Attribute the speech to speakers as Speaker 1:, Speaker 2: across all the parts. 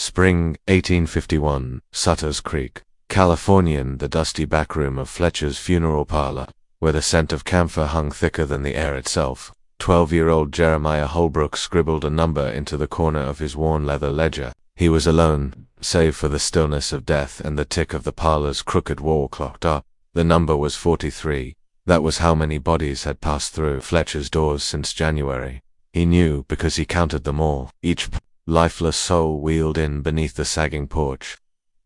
Speaker 1: Spring, 1851, Sutter's Creek, Californian, the dusty backroom of Fletcher's funeral parlor, where the scent of camphor hung thicker than the air itself. 12-year-old Jeremiah Holbrook scribbled a number into the corner of his worn leather ledger. He was alone, save for the stillness of death and the tick of the parlor's crooked wall clock. The number was 43. That was how many bodies had passed through Fletcher's doors since January. He knew because he counted them all. Each lifeless soul wheeled in beneath the sagging porch.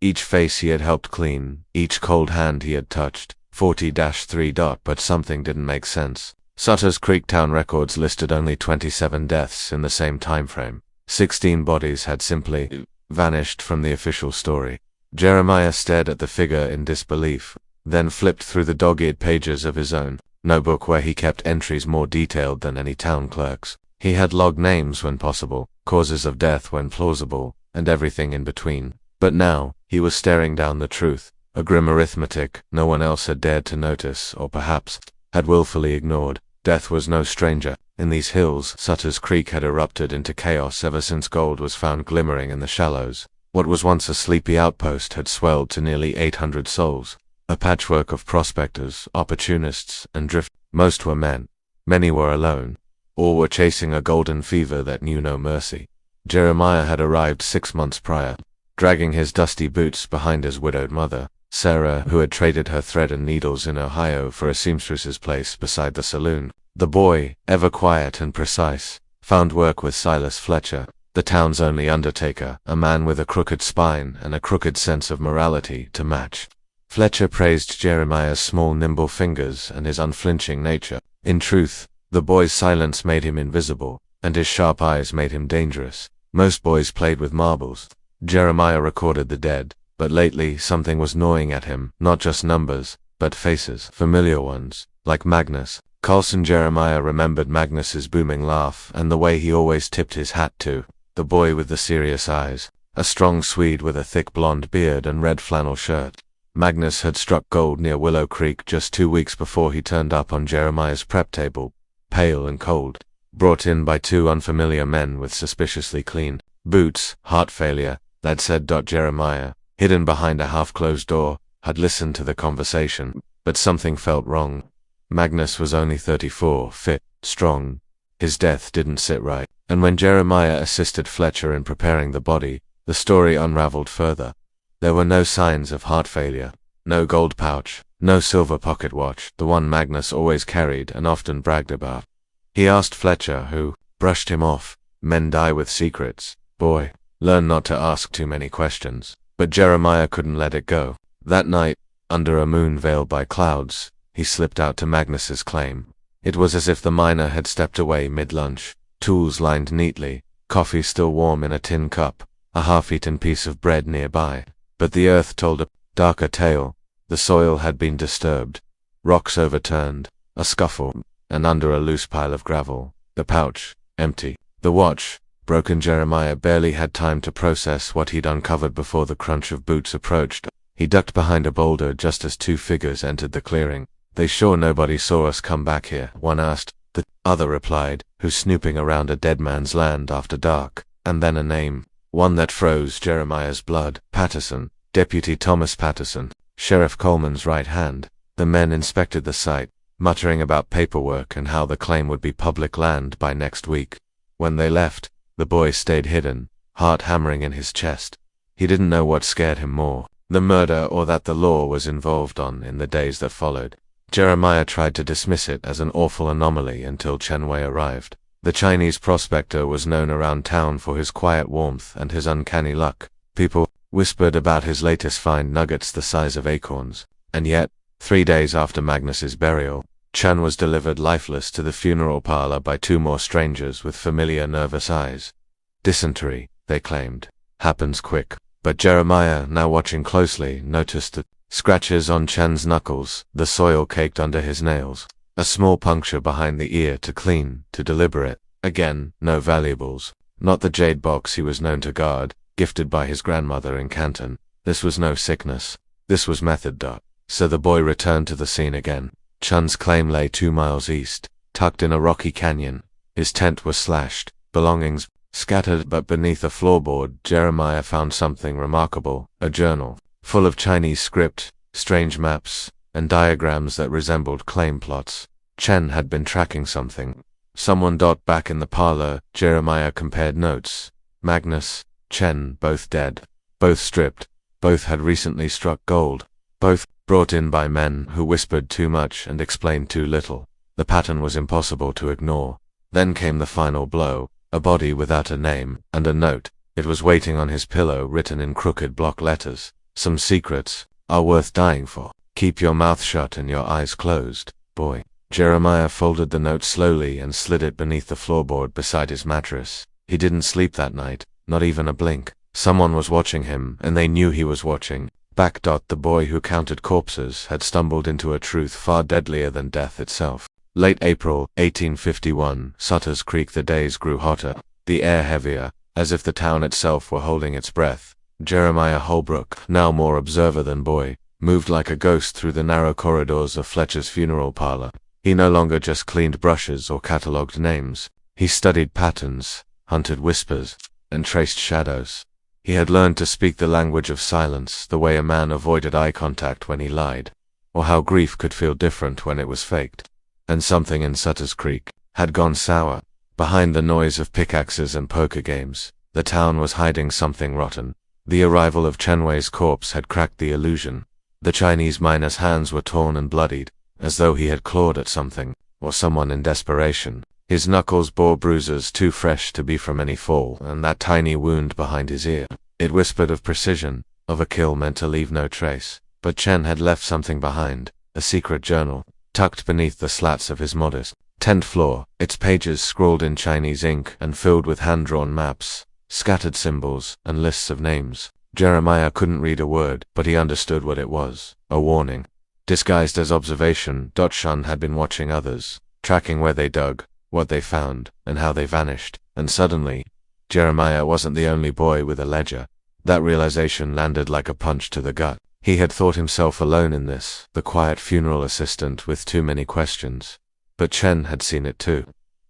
Speaker 1: Each face he had helped clean, each cold hand he had touched. 40-3. But something didn't make sense. Sutter's Creek town records listed only 27 deaths in the same time frame. 16 bodies had simply vanished from the official story. Jeremiah stared at the figure in disbelief, then flipped through the dog-eared pages of his own notebook where he kept entries more detailed than any town clerk's. He had logged names when possible, causes of death when plausible, and everything in between. But now, he was staring down the truth, a grim arithmetic no one else had dared to notice, or perhaps had willfully ignored. Death was no stranger. In these hills, Sutter's Creek had erupted into chaos ever since gold was found glimmering in the shallows. What was once a sleepy outpost had swelled to nearly 800 souls, a patchwork of prospectors, opportunists, and drift. Most were men. Many were alone. All were chasing a golden fever that knew no mercy. Jeremiah had arrived 6 months prior, dragging his dusty boots behind his widowed mother, Sarah, who had traded her thread and needles in Ohio for a seamstress's place beside the saloon. The boy, ever quiet and precise, found work with Silas Fletcher, the town's only undertaker, a man with a crooked spine and a crooked sense of morality to match. Fletcher praised Jeremiah's small, nimble fingers and his unflinching nature. In truth, the boy's silence made him invisible, and his sharp eyes made him dangerous. Most boys played with marbles. Jeremiah recorded the dead, but lately something was gnawing at him, not just numbers, but faces, familiar ones, like Magnus. Carlson. Jeremiah remembered Magnus's booming laugh and the way he always tipped his hat to the boy with the serious eyes, a strong Swede with a thick blonde beard and red flannel shirt. Magnus had struck gold near Willow Creek just 2 weeks before he turned up on Jeremiah's prep table, pale and cold, brought in by 2 unfamiliar men with suspiciously clean boots. Heart failure, that said. Jeremiah, hidden behind a half-closed door, had listened to the conversation, but something felt wrong. Magnus was only 34, fit, strong. His death didn't sit right, and when Jeremiah assisted Fletcher in preparing the body, the story unraveled further. There were no signs of heart failure, no gold pouch, no silver pocket watch, the one Magnus always carried and often bragged about. He asked Fletcher, who brushed him off. Men die with secrets, boy. Learn not to ask too many questions. But Jeremiah couldn't let it go. That night, under a moon veiled by clouds, he slipped out to Magnus's claim. It was as if the miner had stepped away mid-lunch, tools lined neatly, coffee still warm in a tin cup, a half-eaten piece of bread nearby. But the earth told a darker tale. The soil had been disturbed, rocks overturned, a scuffle, and under a loose pile of gravel, the pouch, empty. The watch, broken. Jeremiah barely had time to process what he'd uncovered before the crunch of boots approached. He ducked behind a boulder just as 2 figures entered the clearing. "They sure nobody saw us come back here?" one asked. The other replied, "Who's snooping around a dead man's land after dark?" And then a name, one that froze Jeremiah's blood. Patterson, Deputy Thomas Patterson, Sheriff Coleman's right hand. The men inspected the site, muttering about paperwork and how the claim would be public land by next week. When they left, the boy stayed hidden, heart hammering in his chest. He didn't know what scared him more, the murder or that the law was involved in the days that followed. Jeremiah tried to dismiss it as an awful anomaly until Chen arrived. The Chinese prospector was known around town for his quiet warmth and his uncanny luck. People whispered about his latest find, nuggets the size of acorns. And yet, 3 days after Magnus's burial, Chen was delivered lifeless to the funeral parlor by 2 more strangers with familiar nervous eyes. Dysentery, they claimed. Happens quick. But Jeremiah, now watching closely, noticed the scratches on Chen's knuckles, the soil caked under his nails, a small puncture behind the ear to clean, to deliberate. Again, no valuables. Not the jade box he was known to guard, gifted by his grandmother in Canton. This was no sickness. This was method. So the boy returned to the scene again. Chen's claim lay 2 miles east, tucked in a rocky canyon. His tent was slashed, belongings Scattered but beneath a floorboard, Jeremiah found something remarkable, a journal, full of Chinese script, strange maps, and diagrams that resembled claim plots. Chen had been tracking something. Someone. Back in the parlor, Jeremiah compared notes. Magnus, Chen, both dead, both stripped, both had recently struck gold, both brought in by men who whispered too much and explained too little. The pattern was impossible to ignore. Then came the final blow, a body without a name, and a note. It was waiting on his pillow, written in crooked block letters. Some secrets are worth dying for. Keep your mouth shut and your eyes closed, boy. Jeremiah folded the note slowly and slid it beneath the floorboard beside his mattress. He didn't sleep that night, not even a blink. Someone was watching him, and they knew he was watching. The boy who counted corpses had stumbled into a truth far deadlier than death itself. Late April, 1851, Sutter's Creek. The days grew hotter, the air heavier, as if the town itself were holding its breath. Jeremiah Holbrook, now more observer than boy, moved like a ghost through the narrow corridors of Fletcher's funeral parlor. He no longer just cleaned brushes or catalogued names. He studied patterns, hunted whispers, and traced shadows. He had learned to speak the language of silence, the way a man avoided eye contact when he lied, or how grief could feel different when it was faked. And something in Sutter's Creek had gone sour. Behind the noise of pickaxes and poker games, the town was hiding something rotten. The arrival of Chen Wei's corpse had cracked the illusion. The Chinese miner's hands were torn and bloodied, as though he had clawed at something, or someone in desperation. His knuckles bore bruises too fresh to be from any fall, and that tiny wound behind his ear, it whispered of precision, of a kill meant to leave no trace. But Chen had left something behind, a secret journal, tucked beneath the slats of his modest 10th floor, its pages scrawled in Chinese ink and filled with hand-drawn maps, scattered symbols, and lists of names. Jeremiah couldn't read a word, but he understood what it was, a warning. Disguised as observation, Chen had been watching others, tracking where they dug, what they found, and how they vanished. And suddenly, Jeremiah wasn't the only boy with a ledger. That realization landed like a punch to the gut. He had thought himself alone in this, the quiet funeral assistant with too many questions. But Chen had seen it too.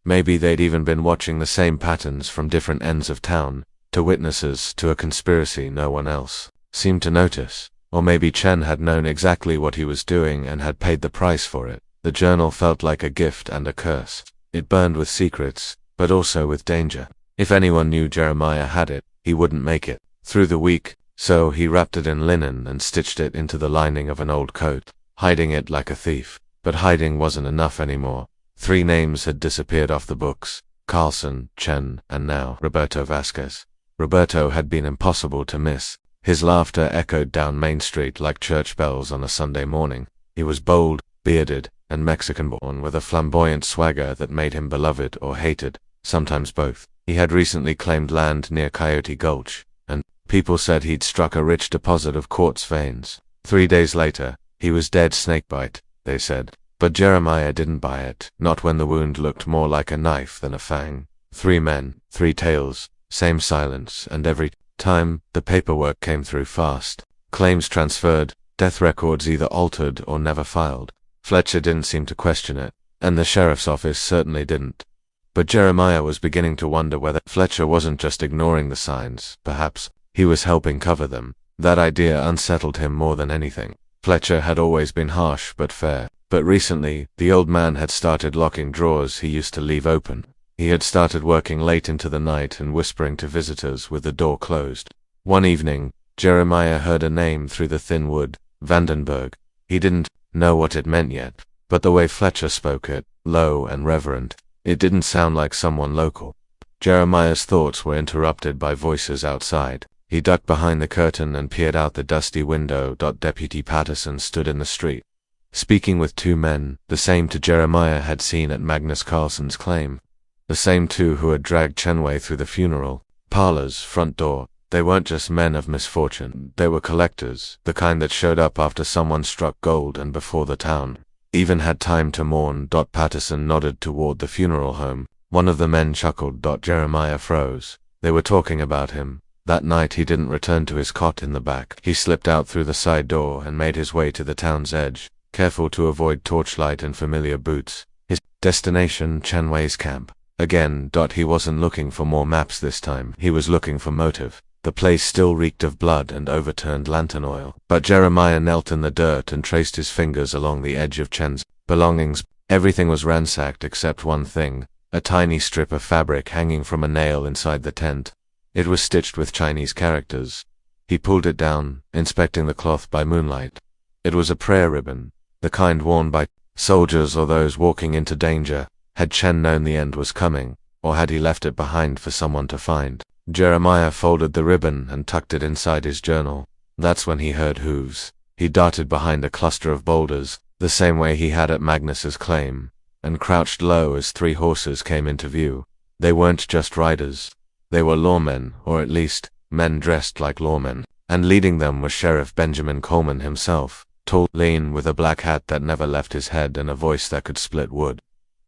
Speaker 1: Maybe they'd even been watching the same patterns from different ends of town, to witnesses to a conspiracy no one else seemed to notice. Or maybe Chen had known exactly what he was doing and had paid the price for it. The journal felt like a gift and a curse. It burned with secrets, but also with danger. If anyone knew Jeremiah had it, he wouldn't make it through the week, so he wrapped it in linen and stitched it into the lining of an old coat, hiding it like a thief. But hiding wasn't enough anymore. 3 names had disappeared off the books: Carlson, Chen, and now Roberto Vasquez. Roberto had been impossible to miss. His laughter echoed down Main Street like church bells on a Sunday morning. He was bold, bearded, and Mexican-born, with a flamboyant swagger that made him beloved or hated, sometimes both. He had recently claimed land near Coyote Gulch, and people said he'd struck a rich deposit of quartz veins. 3 days later, he was dead snakebite, they said. But Jeremiah didn't buy it, not when the wound looked more like a knife than a fang. 3 men, 3 tales, same silence, and every time, the paperwork came through fast. Claims transferred, death records either altered or never filed. Fletcher didn't seem to question it, and the sheriff's office certainly didn't. But Jeremiah was beginning to wonder whether Fletcher wasn't just ignoring the signs. Perhaps he was helping cover them. That idea unsettled him more than anything. Fletcher had always been harsh but fair. But recently, the old man had started locking drawers he used to leave open. He had started working late into the night and whispering to visitors with the door closed. One evening, Jeremiah heard a name through the thin wood: Vandenberg. He didn't know what it meant yet, but the way Fletcher spoke it, low and reverent, it didn't sound like someone local. Jeremiah's thoughts were interrupted by voices outside. He ducked behind the curtain and peered out the dusty window. Deputy Patterson stood in the street, speaking with 2 men, the same to Jeremiah had seen at Magnus Carlson's claim. The same 2 who had dragged Chen Wei through the funeral parlor's front door. They weren't just men of misfortune, they were collectors, the kind that showed up after someone struck gold and before the town even had time to mourn. Patterson nodded toward the funeral home. One of the men chuckled. Jeremiah froze. They were talking about him. That night he didn't return to his cot in the back. He slipped out through the side door and made his way to the town's edge, careful to avoid torchlight and familiar boots. His destination, Chen Wei's camp. Again, he wasn't looking for more maps this time, he was looking for motive. The place still reeked of blood and overturned lantern oil. But Jeremiah knelt in the dirt and traced his fingers along the edge of Chen's belongings. Everything was ransacked except one thing, a tiny strip of fabric hanging from a nail inside the tent. It was stitched with Chinese characters. He pulled it down, inspecting the cloth by moonlight. It was a prayer ribbon, the kind worn by soldiers or those walking into danger. Had Chen known the end was coming, or had he left it behind for someone to find? Jeremiah folded the ribbon and tucked it inside his journal. That's when he heard hooves. He darted behind a cluster of boulders, the same way he had at Magnus's claim, and crouched low as 3 horses came into view. They weren't just riders. They were lawmen, or at least, men dressed like lawmen, and leading them was Sheriff Benjamin Coleman himself, tall, lean, with a black hat that never left his head and a voice that could split wood.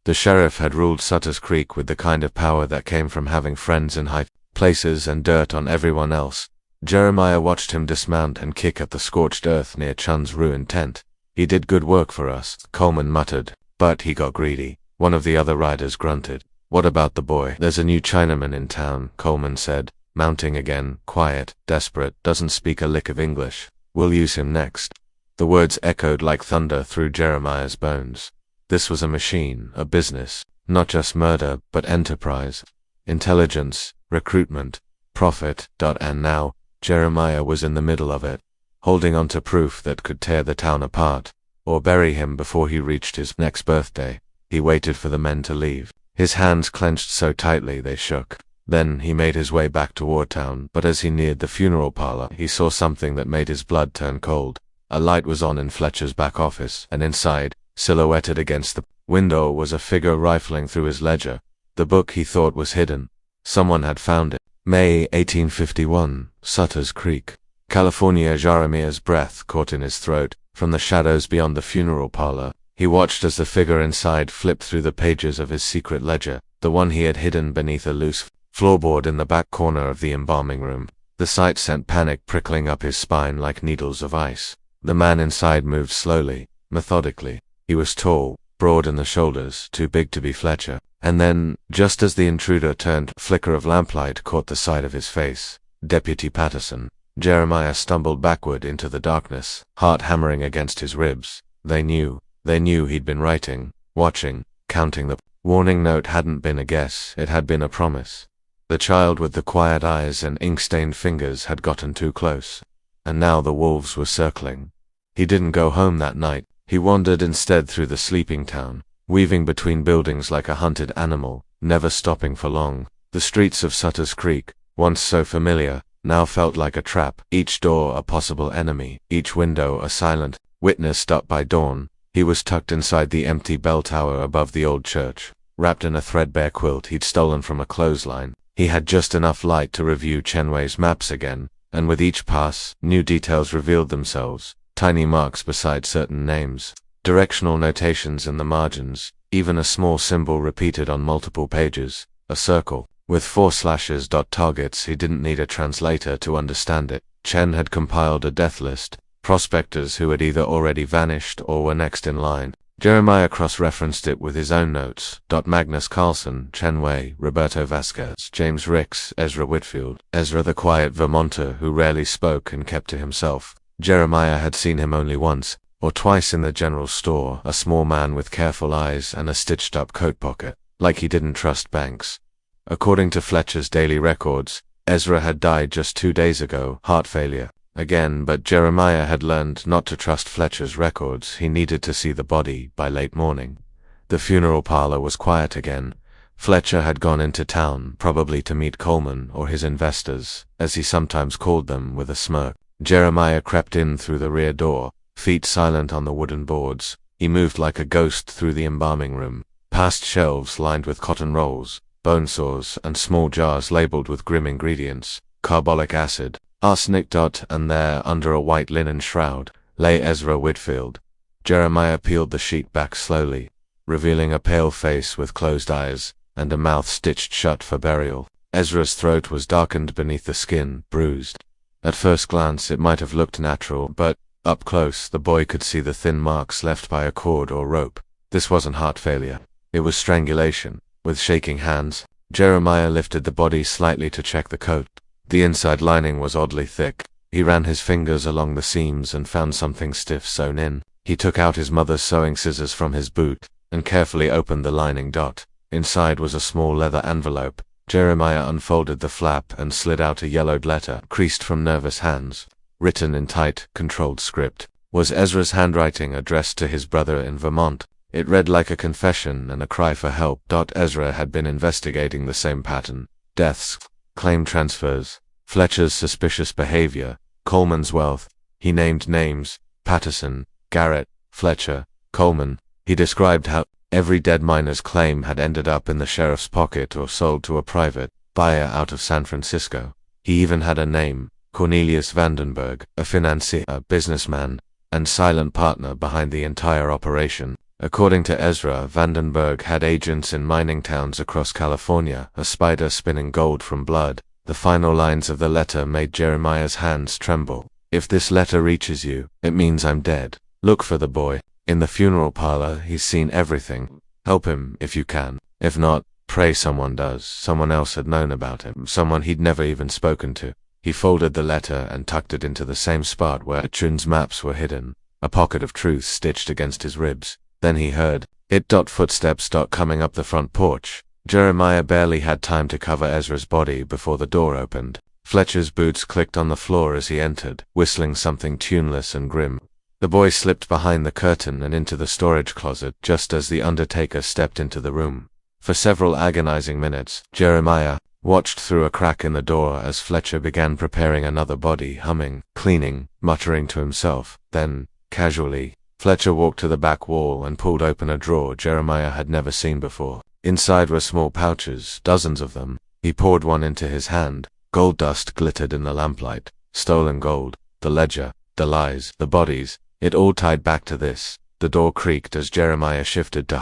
Speaker 1: The sheriff had ruled Sutter's Creek with the kind of power that came from having friends in high places and dirt on everyone else. Jeremiah watched him dismount and kick at the scorched earth near Chen's ruined tent. He did good work for us, Coleman muttered, but he got greedy. One of the other riders grunted. What about the boy? There's a new Chinaman in town, Coleman said, mounting again, quiet, desperate, doesn't speak a lick of English. We'll use him next. The words echoed like thunder through Jeremiah's bones. This was a machine, a business, not just murder, but enterprise. Intelligence, recruitment, profit. And now, Jeremiah was in the middle of it, holding on to proof that could tear the town apart, or bury him before he reached his next birthday. He waited for the men to leave. His hands clenched so tightly they shook. Then he made his way back toward town, but as he neared the funeral parlor, he saw something that made his blood turn cold. A light was on in Fletcher's back office, and inside, silhouetted against the window, was a figure rifling through his ledger. The book he thought was hidden. Someone had found it. May 1851, Sutter's Creek, California. Jeremiah's breath caught in his throat. From the shadows beyond the funeral parlor, he watched as the figure inside flipped through the pages of his secret ledger, the one he had hidden beneath a loose floorboard in the back corner of the embalming room. The sight sent panic prickling up his spine like needles of ice. The man inside moved slowly, methodically. He was tall, broad in the shoulders, too big to be Fletcher. And then, just as the intruder turned, a flicker of lamplight caught the side of his face. Deputy Patterson. Jeremiah stumbled backward into the darkness, heart hammering against his ribs. They knew he'd been writing, watching, counting. The warning note hadn't been a guess, it had been a promise. The child with the quiet eyes and ink-stained fingers had gotten too close. And now the wolves were circling. He didn't go home that night. He wandered instead through the sleeping town, weaving between buildings like a hunted animal, never stopping for long. The streets of Sutter's Creek, once so familiar, now felt like a trap, each door a possible enemy, each window a silent witness up by dawn. He was tucked inside the empty bell tower above the old church, wrapped in a threadbare quilt he'd stolen from a clothesline. He had just enough light to review Chenway's maps again, and with each pass, new details revealed themselves. Tiny marks beside certain names, directional notations in the margins, even a small symbol repeated on multiple pages, a circle, with 4 slashes. Targets. He didn't need a translator to understand it. Chen had compiled a death list, prospectors who had either already vanished or were next in line. Jeremiah cross-referenced it with his own notes. Magnus, Carlson, Chen Wei, Roberto Vasquez, James Ricks, Ezra Whitfield. Ezra, the quiet Vermonter who rarely spoke and kept to himself. Jeremiah had seen him only once, or twice in the general store, a small man with careful eyes and a stitched-up coat pocket, like he didn't trust banks. According to Fletcher's daily records, Ezra had died just 2 days ago, heart failure. Again, but Jeremiah had learned not to trust Fletcher's records. He needed to see the body by late morning. The funeral parlor was quiet again. Fletcher had gone into town, probably to meet Coleman or his investors, as he sometimes called them with a smirk. Jeremiah crept in through the rear door, feet silent on the wooden boards. He moved like a ghost through the embalming room, past shelves lined with cotton rolls, bone saws, and small jars labeled with grim ingredients, carbolic acid, arsenic. And there, under a white linen shroud, lay Ezra Whitfield. Jeremiah peeled the sheet back slowly, revealing a pale face with closed eyes, and a mouth stitched shut for burial. Ezra's throat was darkened beneath the skin, bruised. At first glance it might have looked natural, but, up close, the boy could see the thin marks left by a cord or rope. This wasn't heart failure. It was strangulation. With shaking hands, Jeremiah lifted the body slightly to check the coat. The inside lining was oddly thick. He ran his fingers along the seams and found something stiff sewn in. He took out his mother's sewing scissors from his boot and carefully opened the lining. Inside was a small leather envelope. Jeremiah unfolded the flap and slid out a yellowed letter, creased from nervous hands. Written in tight, controlled script was Ezra's handwriting, addressed to his brother in Vermont. It read like a confession and a cry for help. Ezra had been investigating the same pattern: deaths, claim transfers, Fletcher's suspicious behavior, Coleman's wealth. He named names: Patterson, Garrett, Fletcher, Coleman. He described how every dead miner's claim had ended up in the sheriff's pocket or sold to a private buyer out of San Francisco. He even had a name: Cornelius Vandenberg, a financier, a businessman, and silent partner behind the entire operation. According to Ezra, Vandenberg had agents in mining towns across California, a spider spinning gold from blood. The final lines of the letter made Jeremiah's hands tremble. "If this letter reaches you, it means I'm dead. Look for the boy. In the funeral parlor, he's seen everything. Help him if you can. If not, pray someone does." Someone else had known about him, someone he'd never even spoken to. He folded the letter and tucked it into the same spot where Chen's maps were hidden, a pocket of truth stitched against his ribs. Then he heard footsteps coming up the front porch. Jeremiah barely had time to cover Ezra's body before the door opened. Fletcher's boots clicked on the floor as he entered, whistling something tuneless and grim. The boy slipped behind the curtain and into the storage closet just as the undertaker stepped into the room. For several agonizing minutes, Jeremiah watched through a crack in the door as Fletcher began preparing another body, humming, cleaning, muttering to himself. Then, casually, Fletcher walked to the back wall and pulled open a drawer Jeremiah had never seen before. Inside were small pouches, dozens of them. He poured one into his hand. Gold dust glittered in the lamplight. Stolen gold, the ledger, the lies, the bodies, it all tied back to this. The door creaked as Jeremiah shifted to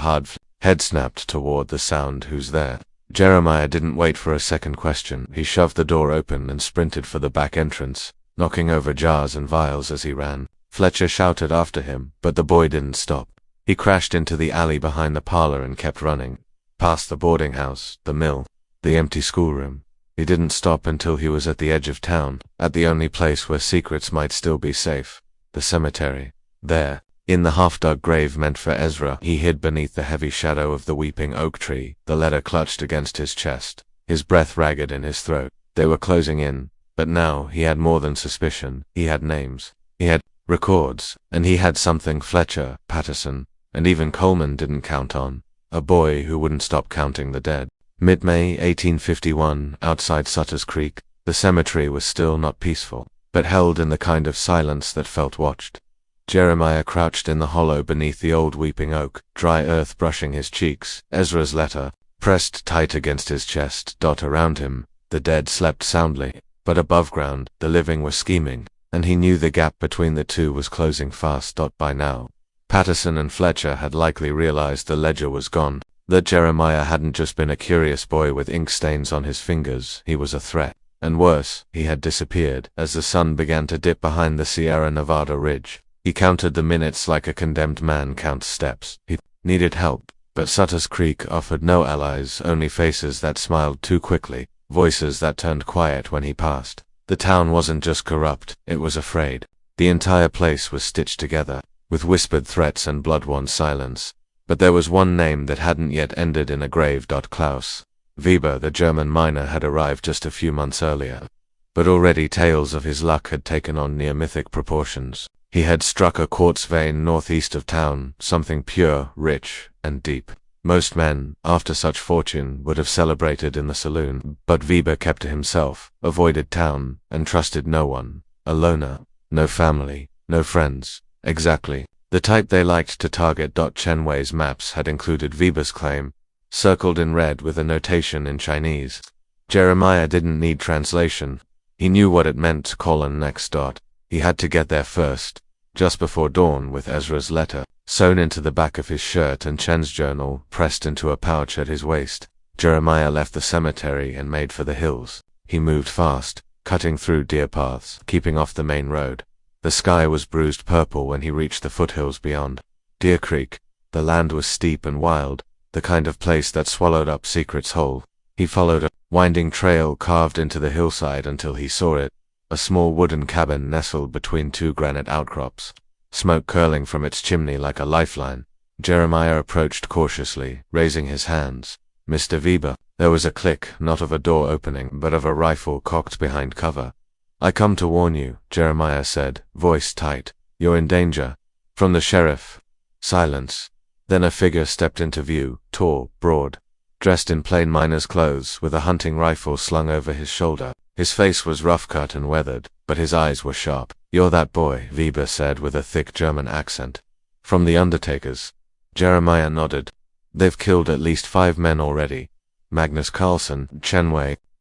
Speaker 1: head snapped toward the sound. "Who's there?" Jeremiah didn't wait for a second question. He shoved the door open and sprinted for the back entrance, knocking over jars and vials as he ran. Fletcher shouted after him, but the boy didn't stop. He crashed into the alley behind the parlor and kept running. Past the boarding house, the mill, the empty schoolroom. He didn't stop until he was at the edge of town, at the only place where secrets might still be safe: the cemetery. There, in the half-dug grave meant for Ezra, he hid beneath the heavy shadow of the weeping oak tree, the letter clutched against his chest, his breath ragged in his throat. They were closing in, but now he had more than suspicion. He had names. He had records, and he had something Fletcher, Patterson, and even Coleman didn't count on: a boy who wouldn't stop counting the dead. Mid-May 1851, outside Sutter's Creek, the cemetery was still not peaceful, but held in the kind of silence that felt watched. Jeremiah crouched in the hollow beneath the old weeping oak, dry earth brushing his cheeks, Ezra's letter pressed tight against his chest. Around him, the dead slept soundly, but above ground, the living were scheming, and he knew the gap between the two was closing fast. By now, Patterson and Fletcher had likely realized the ledger was gone, that Jeremiah hadn't just been a curious boy with ink stains on his fingers. He was a threat. And worse, he had disappeared. As the sun began to dip behind the Sierra Nevada ridge, he counted the minutes like a condemned man counts steps. He needed help, but Sutter's Creek offered no allies, only faces that smiled too quickly, voices that turned quiet when he passed. The town wasn't just corrupt, it was afraid. The entire place was stitched together, with whispered threats and blood-won silence. But there was one name that hadn't yet ended in a grave. Klaus Weber, the German miner, had arrived just a few months earlier. But already tales of his luck had taken on near-mythic proportions. He had struck a quartz vein northeast of town, something pure, rich, and deep. Most men, after such fortune, would have celebrated in the saloon, but Weber kept to himself, avoided town, and trusted no one. A loner. No family, no friends. Exactly the type they liked to target. Chen Wei's maps had included Weber's claim, circled in red with a notation in Chinese. Jeremiah didn't need translation. He knew what it meant: next. He had to get there first, just before dawn, with Ezra's letter sewn into the back of his shirt and Chen's journal pressed into a pouch at his waist. Jeremiah left the cemetery and made for the hills. He moved fast, cutting through deer paths, keeping off the main road. The sky was bruised purple when he reached the foothills beyond Deer Creek. The land was steep and wild, the kind of place that swallowed up secrets whole. He followed a winding trail carved into the hillside until he saw it, a small wooden cabin nestled between two granite outcrops, smoke curling from its chimney like a lifeline. Jeremiah approached cautiously, raising his hands. "Mr. Weber." There was a click, not of a door opening, but of a rifle cocked behind cover. "I come to warn you," Jeremiah said, voice tight. "You're in danger." "From the sheriff." Silence. Then a figure stepped into view, tall, broad, dressed in plain miner's clothes, with a hunting rifle slung over his shoulder. His face was rough-cut and weathered, but his eyes were sharp. "You're that boy," Weber said with a thick German accent. "From the undertakers." Jeremiah nodded. "They've killed at least 5 men already. Magnus, Carlson, Chen,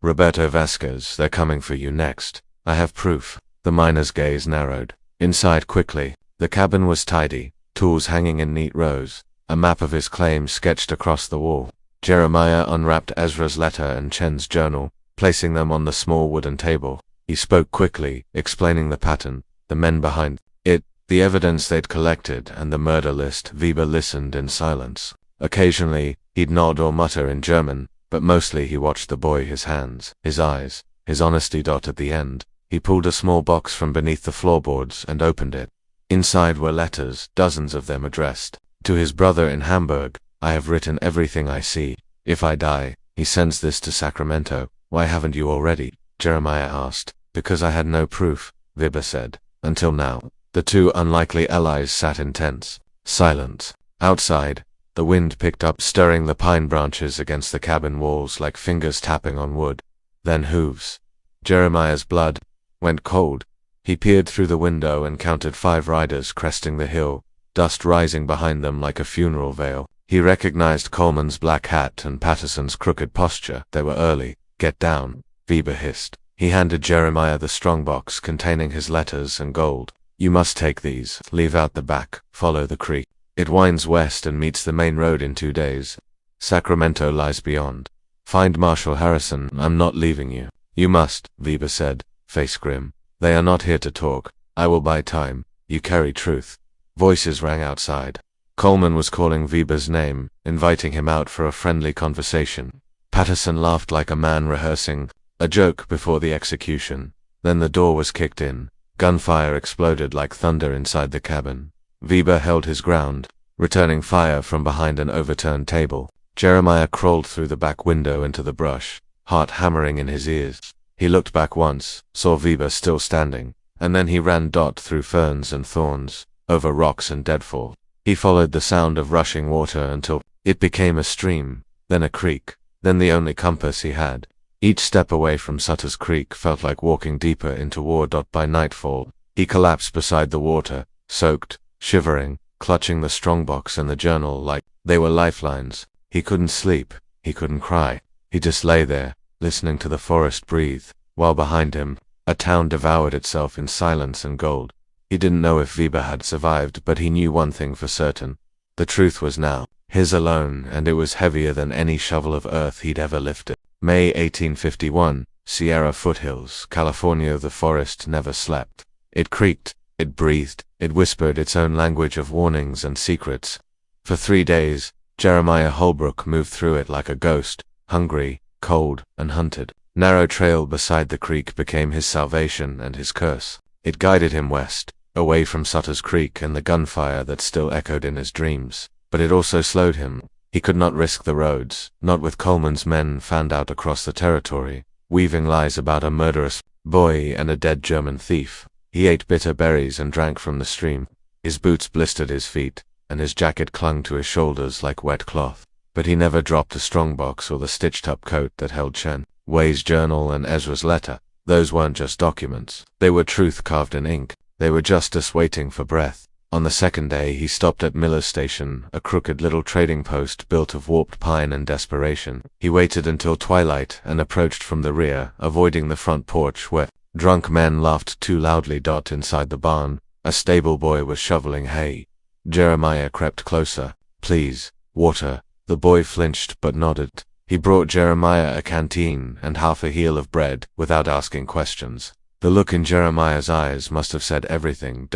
Speaker 1: Roberto Vasquez. They're coming for you next. I have proof." The miner's gaze narrowed. Inside quickly. The cabin was tidy, tools hanging in neat rows, a map of his claims sketched across the wall. Jeremiah unwrapped Ezra's letter and Chen's journal, placing them on the small wooden table. He spoke quickly, explaining the pattern, the men behind it, the evidence they'd collected, and the murder list. Weber listened in silence. Occasionally, he'd nod or mutter in German, but mostly he watched the boy, his hands, his eyes, his honesty. At the end, he pulled a small box from beneath the floorboards and opened it. Inside were letters, dozens of them addressed. "To his brother in Hamburg, I have written everything I see. If I die, he sends this to Sacramento." "Why haven't you already?" Jeremiah asked. "Because I had no proof," Weber said. "Until now." The two unlikely allies sat in tense silence. Outside, the wind picked up, stirring the pine branches against the cabin walls like fingers tapping on wood. Then hooves. Jeremiah's blood went cold. He peered through the window and counted 5 riders cresting the hill, dust rising behind them like a funeral veil. He recognized Coleman's black hat and Patterson's crooked posture. They were early. "Get down," Weber hissed. He handed Jeremiah the strongbox containing his letters and gold. "You must take these, leave out the back, follow the creek. It winds west and meets the main road in 2 days. Sacramento lies beyond. Find Marshal Harrison. I'm not leaving you." "You must," Weber said, face grim. "They are not here to talk. I will buy time. You carry truth." Voices rang outside. Coleman was calling Weber's name, inviting him out for a friendly conversation. Patterson laughed like a man rehearsing a joke before the execution. Then the door was kicked in. Gunfire exploded like thunder inside the cabin. Weber held his ground, returning fire from behind an overturned table. Jeremiah crawled through the back window into the brush, heart hammering in his ears. He looked back once, saw Weber still standing, and then he ran through ferns and thorns, over rocks and deadfall. He followed the sound of rushing water until it became a stream, then a creek, then the only compass he had. Each step away from Sutter's Creek felt like walking deeper into war. By nightfall, he collapsed beside the water, soaked, shivering, clutching the strongbox and the journal like they were lifelines. He couldn't sleep, he couldn't cry. He just lay there, listening to the forest breathe, while behind him, a town devoured itself in silence and gold. He didn't know if Weber had survived, but he knew one thing for certain. The truth was now his alone, and it was heavier than any shovel of earth he'd ever lifted. May 1851, Sierra foothills, California. The forest never slept. It creaked, it breathed, it whispered its own language of warnings and secrets. For 3 days, Jeremiah Holbrook moved through it like a ghost, hungry, cold, and hunted. Narrow trail beside the creek became his salvation and his curse. It guided him west, away from Sutter's Creek and the gunfire that still echoed in his dreams. But it also slowed him. He could not risk the roads, not with Coleman's men fanned out across the territory, weaving lies about a murderous boy and a dead German thief. He ate bitter berries and drank from the stream. His boots blistered his feet, and his jacket clung to his shoulders like wet cloth. But he never dropped the strongbox or the stitched-up coat that held Chen Wei's journal and Ezra's letter. Those weren't just documents. They were truth carved in ink. They were justice waiting for breath. On the second day, he stopped at Miller's Station, a crooked little trading post built of warped pine and desperation. He waited until twilight and approached from the rear, avoiding the front porch where drunk men laughed too loudly. Inside the barn, a stable boy was shoveling hay. Jeremiah crept closer. "Please, water." The boy flinched but nodded. He brought Jeremiah a canteen and half a heel of bread without asking questions. The look in Jeremiah's eyes must have said everything.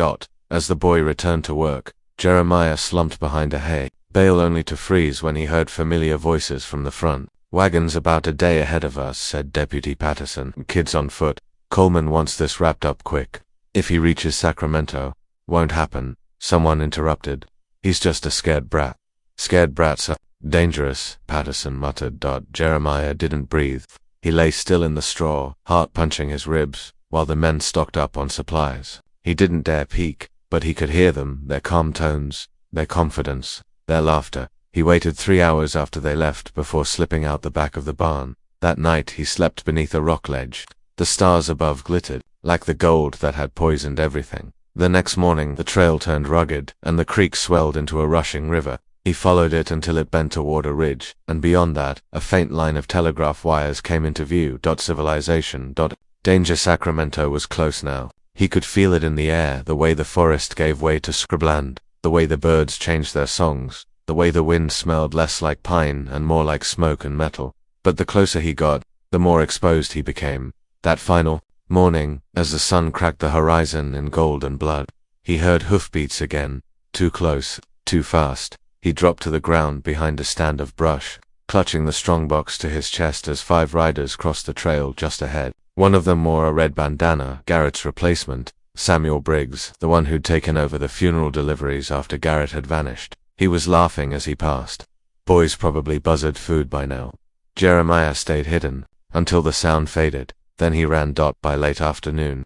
Speaker 1: As the boy returned to work, Jeremiah slumped behind a hay bail only to freeze when he heard familiar voices from the front. "Wagon's about a day ahead of us," said Deputy Patterson. "Kids on foot. Coleman wants this wrapped up quick. If he reaches Sacramento." "Won't happen," someone interrupted. "He's just a scared brat." "Scared brats are dangerous," Patterson muttered. Jeremiah didn't breathe. He lay still in the straw, heart punching his ribs, while the men stocked up on supplies. He didn't dare peek, but he could hear them, their calm tones, their confidence, their laughter. He waited 3 hours after they left before slipping out the back of the barn. That night he slept beneath a rock ledge. The stars above glittered, like the gold that had poisoned everything. The next morning the trail turned rugged, and the creek swelled into a rushing river. He followed it until it bent toward a ridge, and beyond that, a faint line of telegraph wires came into view. Civilization. Danger. Sacramento was close now. He could feel it in the air, the way the forest gave way to scrubland, the way the birds changed their songs, the way the wind smelled less like pine and more like smoke and metal. But the closer he got, the more exposed he became. That final morning, as the sun cracked the horizon in gold and blood, he heard hoofbeats again, too close, too fast. He dropped to the ground behind a stand of brush, clutching the strongbox to his chest as 5 riders crossed the trail just ahead. One of them wore a red bandana, Garrett's replacement, Samuel Briggs, the one who'd taken over the funeral deliveries after Garrett had vanished. He was laughing as he passed. Boys probably buzzard food by now. Jeremiah stayed hidden, until the sound faded. Then he ran. By late afternoon,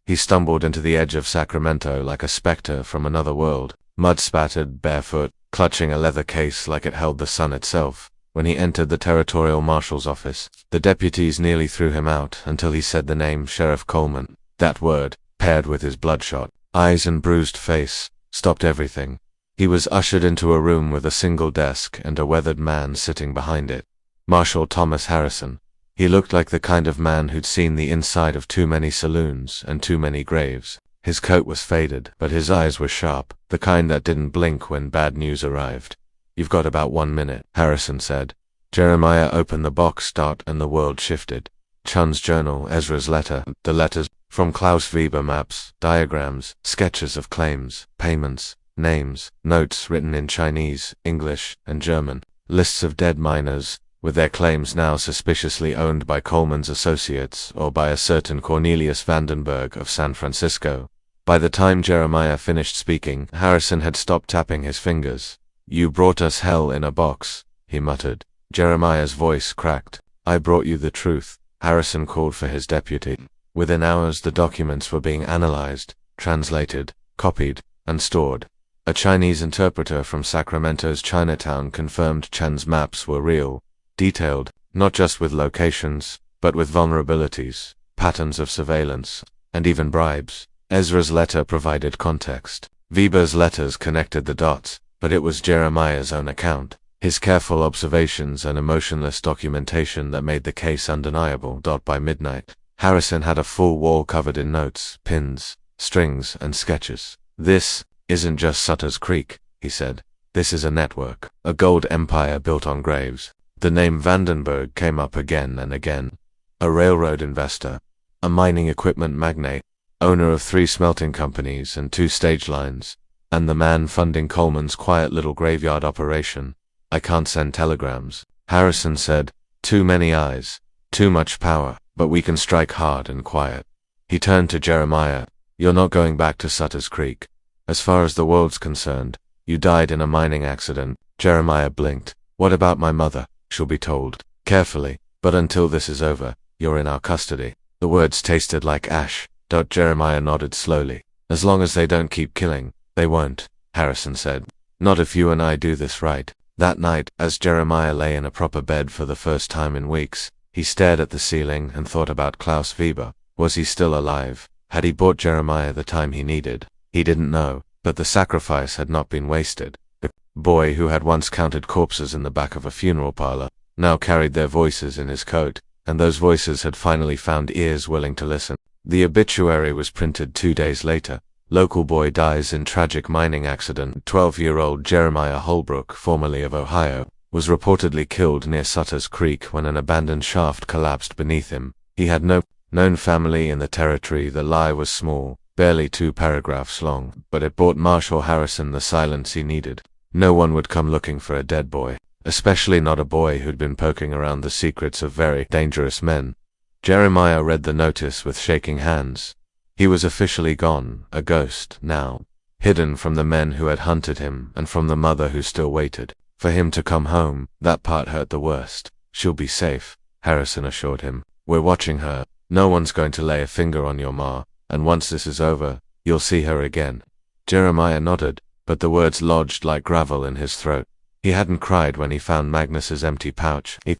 Speaker 1: he stumbled into the edge of Sacramento like a specter from another world, mud-spattered, barefoot, clutching a leather case like it held the sun itself. When he entered the territorial marshal's office, the deputies nearly threw him out until he said the name Sheriff Coleman. That word, paired with his bloodshot eyes and bruised face, stopped everything. He was ushered into a room with a single desk and a weathered man sitting behind it. Marshal Thomas Harrison. He looked like the kind of man who'd seen the inside of too many saloons and too many graves. His coat was faded, but his eyes were sharp, the kind that didn't blink when bad news arrived. "You've got about 1 minute, Harrison said. Jeremiah opened the box. And the world shifted. Chen's journal, Ezra's letter, the letters from Klaus Weber, maps, diagrams, sketches of claims, payments, names, notes written in Chinese, English, and German, lists of dead miners, with their claims now suspiciously owned by Coleman's associates or by a certain Cornelius Vandenberg of San Francisco. By the time Jeremiah finished speaking, Harrison had stopped tapping his fingers. "You brought us hell in a box," he muttered. Jeremiah's voice cracked. "I brought you the truth." Harrison called for his deputy. Within hours the documents were being analyzed, translated, copied, and stored. A Chinese interpreter from Sacramento's Chinatown confirmed Chen's maps were real, detailed, not just with locations, but with vulnerabilities, patterns of surveillance, and even bribes. Ezra's letter provided context. Weber's letters connected the dots, but it was Jeremiah's own account, his careful observations and emotionless documentation that made the case undeniable. By midnight, Harrison had a full wall covered in notes, pins, strings, and sketches. "This isn't just Sutter's Creek," he said. "This is a network, a gold empire built on graves." The name Vandenberg came up again and again. A railroad investor, a mining equipment magnate, owner of 3 smelting companies and 2 stage lines, and the man funding Coleman's quiet little graveyard operation. "I can't send telegrams," Harrison said. "Too many eyes, too much power, but we can strike hard and quiet." He turned to Jeremiah. "You're not going back to Sutter's Creek. As far as the world's concerned, you died in a mining accident." Jeremiah blinked. "What about my mother? She'll be told carefully, but until this is over, you're in our custody." The words tasted like ash. Jeremiah nodded slowly. "As long as they don't keep killing, they won't," Harrison said. "Not if you and I do this right." That night, as Jeremiah lay in a proper bed for the first time in weeks, he stared at the ceiling and thought about Klaus Weber. Was he still alive? Had he bought Jeremiah the time he needed? He didn't know, but the sacrifice had not been wasted. The boy who had once counted corpses in the back of a funeral parlor now carried their voices in his coat, and those voices had finally found ears willing to listen. The obituary was printed 2 days later. "Local boy dies in tragic mining accident. 12-year-old Jeremiah Holbrook, formerly of Ohio, was reportedly killed near Sutter's Creek when an abandoned shaft collapsed beneath him. He had no known family in the territory." The lie was small, barely 2 paragraphs long, but it brought Marshal Harrison the silence he needed. No one would come looking for a dead boy, especially not a boy who'd been poking around the secrets of very dangerous men. Jeremiah read the notice with shaking hands. He was officially gone, a ghost, now, hidden from the men who had hunted him and from the mother who still waited for him to come home. That part hurt the worst. She'll be safe, Harrison assured him. We're watching her. No one's going to lay a finger on your ma, and once this is over, you'll see her again. Jeremiah nodded, but the words lodged like gravel in his throat. He hadn't cried when he found Magnus's empty pouch. He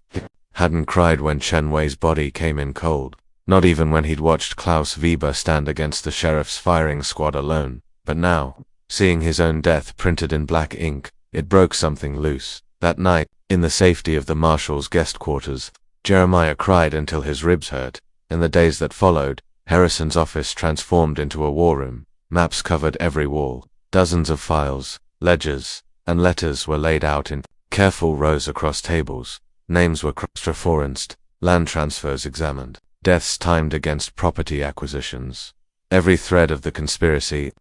Speaker 1: hadn't cried when Chen Wei's body came in cold. Not even when he'd watched Klaus Weber stand against the sheriff's firing squad alone. But now, seeing his own death printed in black ink, it broke something loose. That night, in the safety of the marshal's guest quarters, Jeremiah cried until his ribs hurt. In the days that followed, Harrison's office transformed into a war room. Maps covered every wall. Dozens of files, ledgers, and letters were laid out in careful rows across tables. Names were cross-referenced, land transfers examined, deaths timed against property acquisitions. Every thread of the conspiracy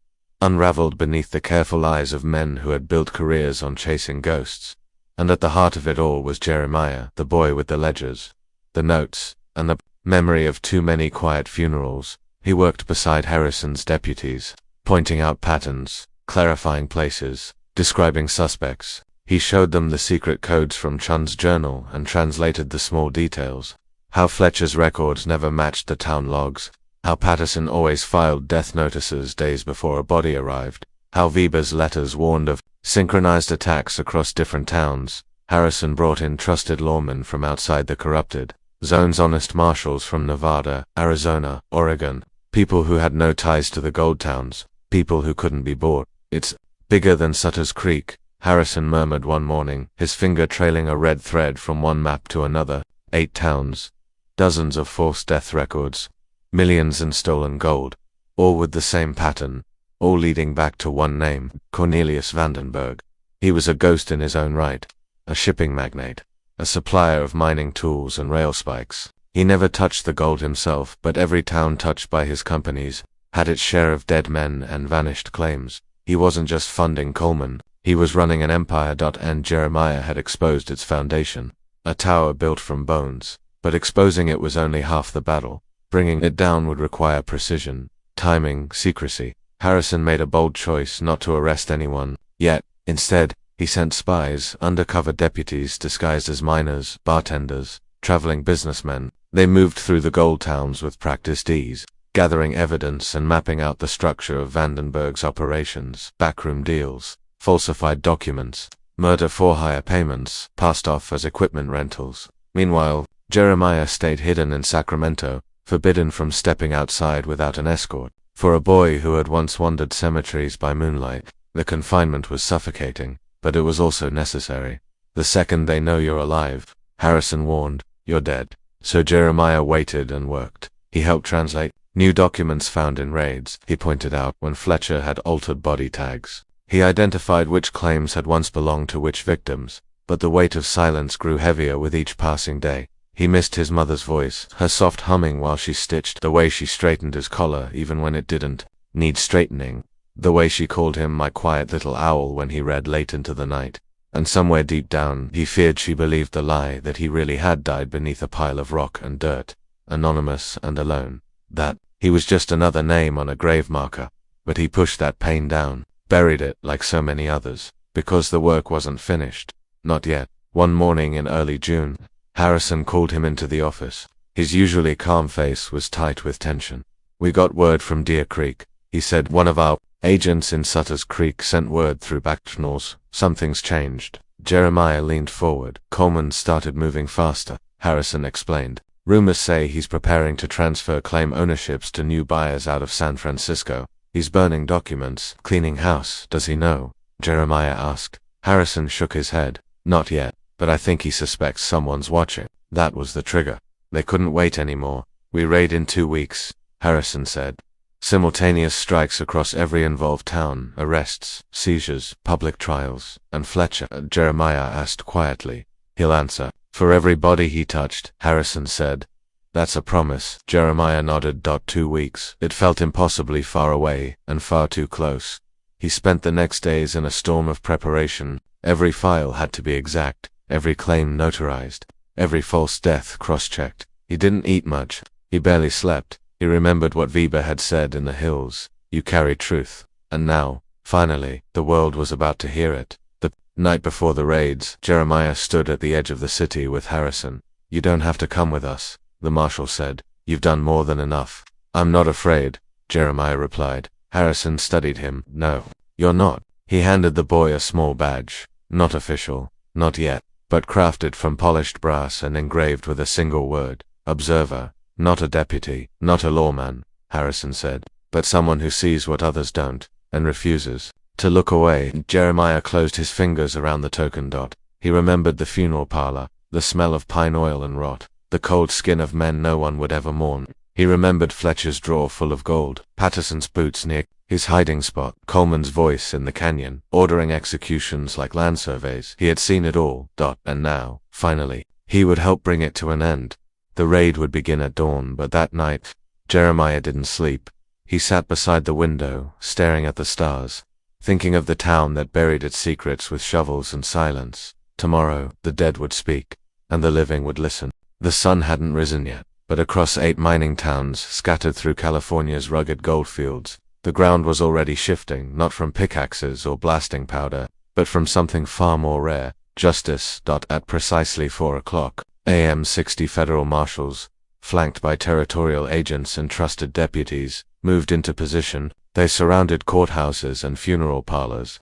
Speaker 1: unraveled beneath the careful eyes of men who had built careers on chasing ghosts. And at the heart of it all was Jeremiah, the boy with the ledgers, the notes, and the memory of too many quiet funerals. He worked beside Harrison's deputies, pointing out patterns, clarifying places, describing suspects. He showed them the secret codes from Chen's journal and translated the small details. How Fletcher's records never matched the town logs. How Patterson always filed death notices days before a body arrived. How Weber's letters warned of synchronized attacks across different towns. Harrison brought in trusted lawmen from outside the corrupted zones, honest marshals from Nevada, Arizona, Oregon, people who had no ties to the gold towns, people who couldn't be bought. It's bigger than Sutter's Creek, Harrison murmured one morning, his finger trailing a red thread from one map to another. 8 towns, dozens of false death records, millions in stolen gold, all with the same pattern, all leading back to one name, Cornelius Vandenberg. He was a ghost in his own right, a shipping magnate, a supplier of mining tools and rail spikes. He never touched the gold himself, but every town touched by his companies had its share of dead men and vanished claims. He wasn't just funding Coleman, he was running an empire. And Jeremiah had exposed its foundation, a tower built from bones. But exposing it was only half the battle. Bringing it down would require precision, timing, secrecy. Harrison made a bold choice not to arrest anyone, yet, instead, he sent spies, undercover deputies disguised as miners, bartenders, traveling businessmen. They moved through the gold towns with practiced ease, gathering evidence and mapping out the structure of Vandenberg's operations, backroom deals, falsified documents, murder for hire payments, passed off as equipment rentals. Meanwhile, Jeremiah stayed hidden in Sacramento, forbidden from stepping outside without an escort. For a boy who had once wandered cemeteries by moonlight, the confinement was suffocating, but it was also necessary. The second they know you're alive, Harrison warned, you're dead. So Jeremiah waited and worked. He helped translate new documents found in raids. He pointed out when Fletcher had altered body tags. He identified which claims had once belonged to which victims, but the weight of silence grew heavier with each passing day. He missed his mother's voice, her soft humming while she stitched, the way she straightened his collar even when it didn't need straightening, the way she called him my quiet little owl when he read late into the night. And somewhere deep down, he feared she believed the lie that he really had died beneath a pile of rock and dirt, anonymous and alone. That he was just another name on a grave marker. But he pushed that pain down, buried it like so many others, because the work wasn't finished. Not yet. One morning in early June, Harrison called him into the office. His usually calm face was tight with tension. We got word from Deer Creek, he said. One of our agents in Sutter's Creek sent word through back channels. Something's changed. Jeremiah leaned forward. Coleman started moving faster, Harrison explained. Rumors say he's preparing to transfer claim ownerships to new buyers out of San Francisco. He's burning documents, cleaning house. Does he know? Jeremiah asked. Harrison shook his head. Not yet, but I think he suspects someone's watching. That was the trigger. They couldn't wait anymore. We raid in 2 weeks, Harrison said. Simultaneous strikes across every involved town, arrests, seizures, public trials. And Fletcher? Jeremiah asked quietly. He'll answer. For every body he touched, Harrison said. That's a promise. Jeremiah nodded. 2 weeks. It felt impossibly far away, and far too close. He spent the next days in a storm of preparation. Every file had to be exact, every claim notarized, every false death cross-checked. He didn't eat much. He barely slept. He remembered what Weber had said in the hills. You carry truth. And now, finally, the world was about to hear it. The night before the raids, Jeremiah stood at the edge of the city with Harrison. You don't have to come with us, the marshal said. You've done more than enough. I'm not afraid, Jeremiah replied. Harrison studied him. No, you're not. He handed the boy a small badge. Not official, not yet, but crafted from polished brass and engraved with a single word. Observer. Not a deputy, not a lawman, Harrison said, but someone who sees what others don't, and refuses to look away. Jeremiah closed his fingers around the token dot. He remembered the funeral parlor, the smell of pine oil and rot, the cold skin of men no one would ever mourn. He remembered Fletcher's drawer full of gold, Patterson's boots near his hiding spot, Coleman's voice in the canyon, ordering executions like land surveys. He had seen it all, and now, finally, he would help bring it to an end. The raid would begin at dawn, but that night, Jeremiah didn't sleep. He sat beside the window, staring at the stars, thinking of the town that buried its secrets with shovels and silence. Tomorrow, the dead would speak, and the living would listen. The sun hadn't risen yet, but across 8 mining towns scattered through California's rugged goldfields, the ground was already shifting, not from pickaxes or blasting powder, but from something far more rare, justice. At precisely 4 o'clock a.m. 60 federal marshals, flanked by territorial agents and trusted deputies, moved into position. They surrounded courthouses and funeral parlors,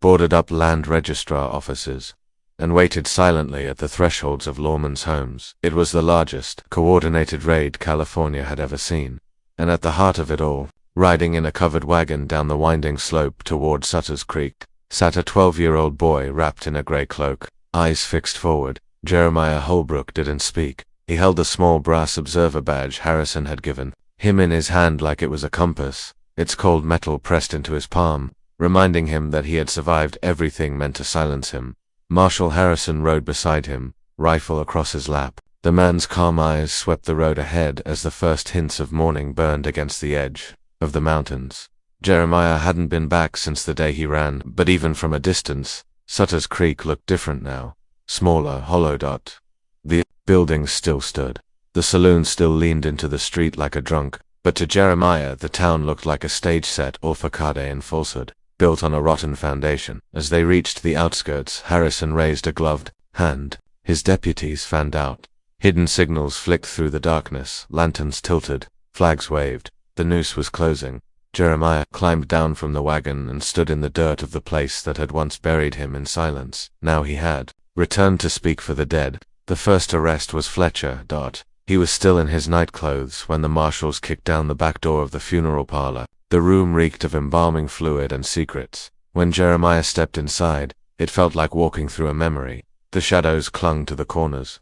Speaker 1: boarded up land registrar offices, and waited silently at the thresholds of lawmen's homes. It was the largest, coordinated raid California had ever seen. And at the heart of it all, riding in a covered wagon down the winding slope toward Sutter's Creek, sat a 12-year-old boy wrapped in a gray cloak, eyes fixed forward. Jeremiah Holbrook didn't speak. He held a small brass observer badge Harrison had given him in his hand like it was a compass, its cold metal pressed into his palm, reminding him that he had survived everything meant to silence him. Marshal Harrison rode beside him, rifle across his lap. The man's calm eyes swept the road ahead as the first hints of morning burned against the edge of the mountains. Jeremiah hadn't been back since the day he ran, but even from a distance, Sutter's Creek looked different now. Smaller, hollow. The buildings still stood. The saloon still leaned into the street like a drunk, but to Jeremiah the town looked like a stage set or facade in falsehood, built on a rotten foundation. As they reached the outskirts, Harrison raised a gloved hand. His deputies fanned out. Hidden signals flicked through the darkness, lanterns tilted, flags waved. The noose was closing. Jeremiah climbed down from the wagon and stood in the dirt of the place that had once buried him in silence. Now he had returned to speak for the dead. The first arrest was Fletcher. He was still in his nightclothes when the marshals kicked down the back door of the funeral parlor. The room reeked of embalming fluid and secrets. When Jeremiah stepped inside, it felt like walking through a memory. The shadows clung to the corners.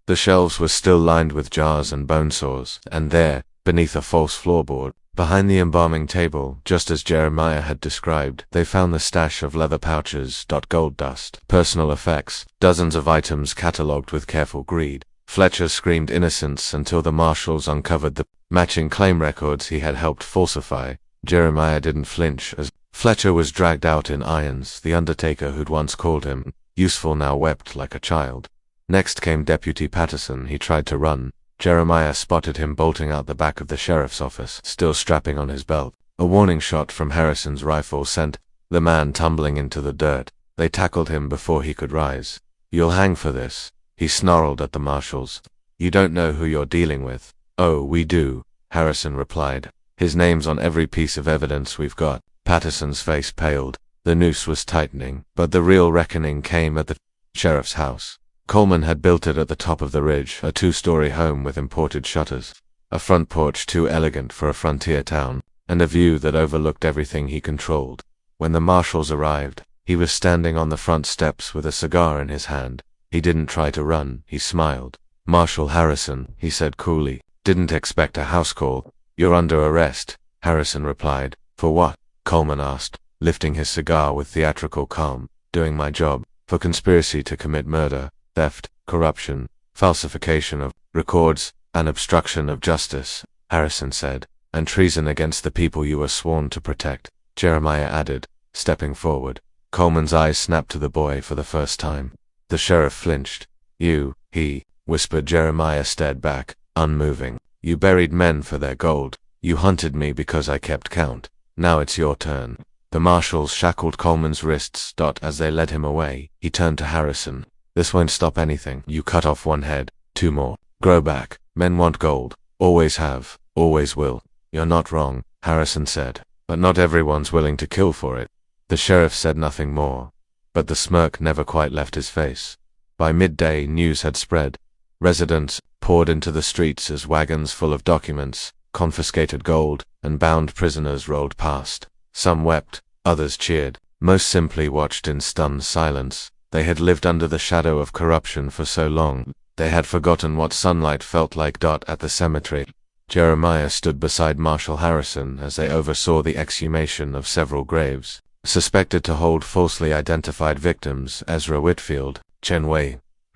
Speaker 1: The shelves were still lined with jars and bone saws, and there, beneath a false floorboard, behind the embalming table, just as Jeremiah had described, they found the stash of leather pouches. Gold dust, personal effects, dozens of items catalogued with careful greed. Fletcher screamed innocence until the marshals uncovered the matching claim records he had helped falsify. Jeremiah didn't flinch as Fletcher was dragged out in irons. The undertaker who'd once called him useful now wept like a child. Next came Deputy Patterson. He tried to run. Jeremiah spotted him bolting out the back of the sheriff's office, still strapping on his belt. A warning shot from Harrison's rifle sent the man tumbling into the dirt. They tackled him before he could rise. "You'll hang for this," he snarled at the marshals. "You don't know who you're dealing with." "Oh, we do," Harrison replied. "His name's on every piece of evidence we've got." Patterson's face paled. The noose was tightening, but the real reckoning came at the sheriff's house. Coleman had built it at the top of the ridge, a 2-story home with imported shutters, a front porch too elegant for a frontier town, and a view that overlooked everything he controlled. When the marshals arrived, he was standing on the front steps with a cigar in his hand. He didn't try to run, he smiled. "Marshal Harrison," he said coolly. "Didn't expect a house call." "You're under arrest," Harrison replied. "For what?" Coleman asked, lifting his cigar with theatrical calm. "Doing my job. For conspiracy to commit murder, theft, corruption, falsification of records, and obstruction of justice," Harrison said. "And treason against the people you were sworn to protect," Jeremiah added, stepping forward. Coleman's eyes snapped to the boy for the first time. The sheriff flinched. He whispered. Jeremiah stared back, unmoving. You buried men for their gold. You hunted me because I kept count. Now it's your turn. The marshals shackled Coleman's wrists. As they led him away, he turned to Harrison. This won't stop anything. You cut off one head, 2 more. Grow back. Men want gold. Always have. Always will. You're not wrong, Harrison said. But not everyone's willing to kill for it. The sheriff said nothing more, but the smirk never quite left his face. By midday, news had spread. Residents poured into the streets as wagons full of documents, confiscated gold, and bound prisoners rolled past. Some wept, others cheered, most simply watched in stunned silence. They had lived under the shadow of corruption for so long, they had forgotten what sunlight felt like. At the cemetery, Jeremiah stood beside Marshal Harrison as they oversaw the exhumation of several graves. Suspected to hold falsely identified victims: Ezra Whitfield, Chen,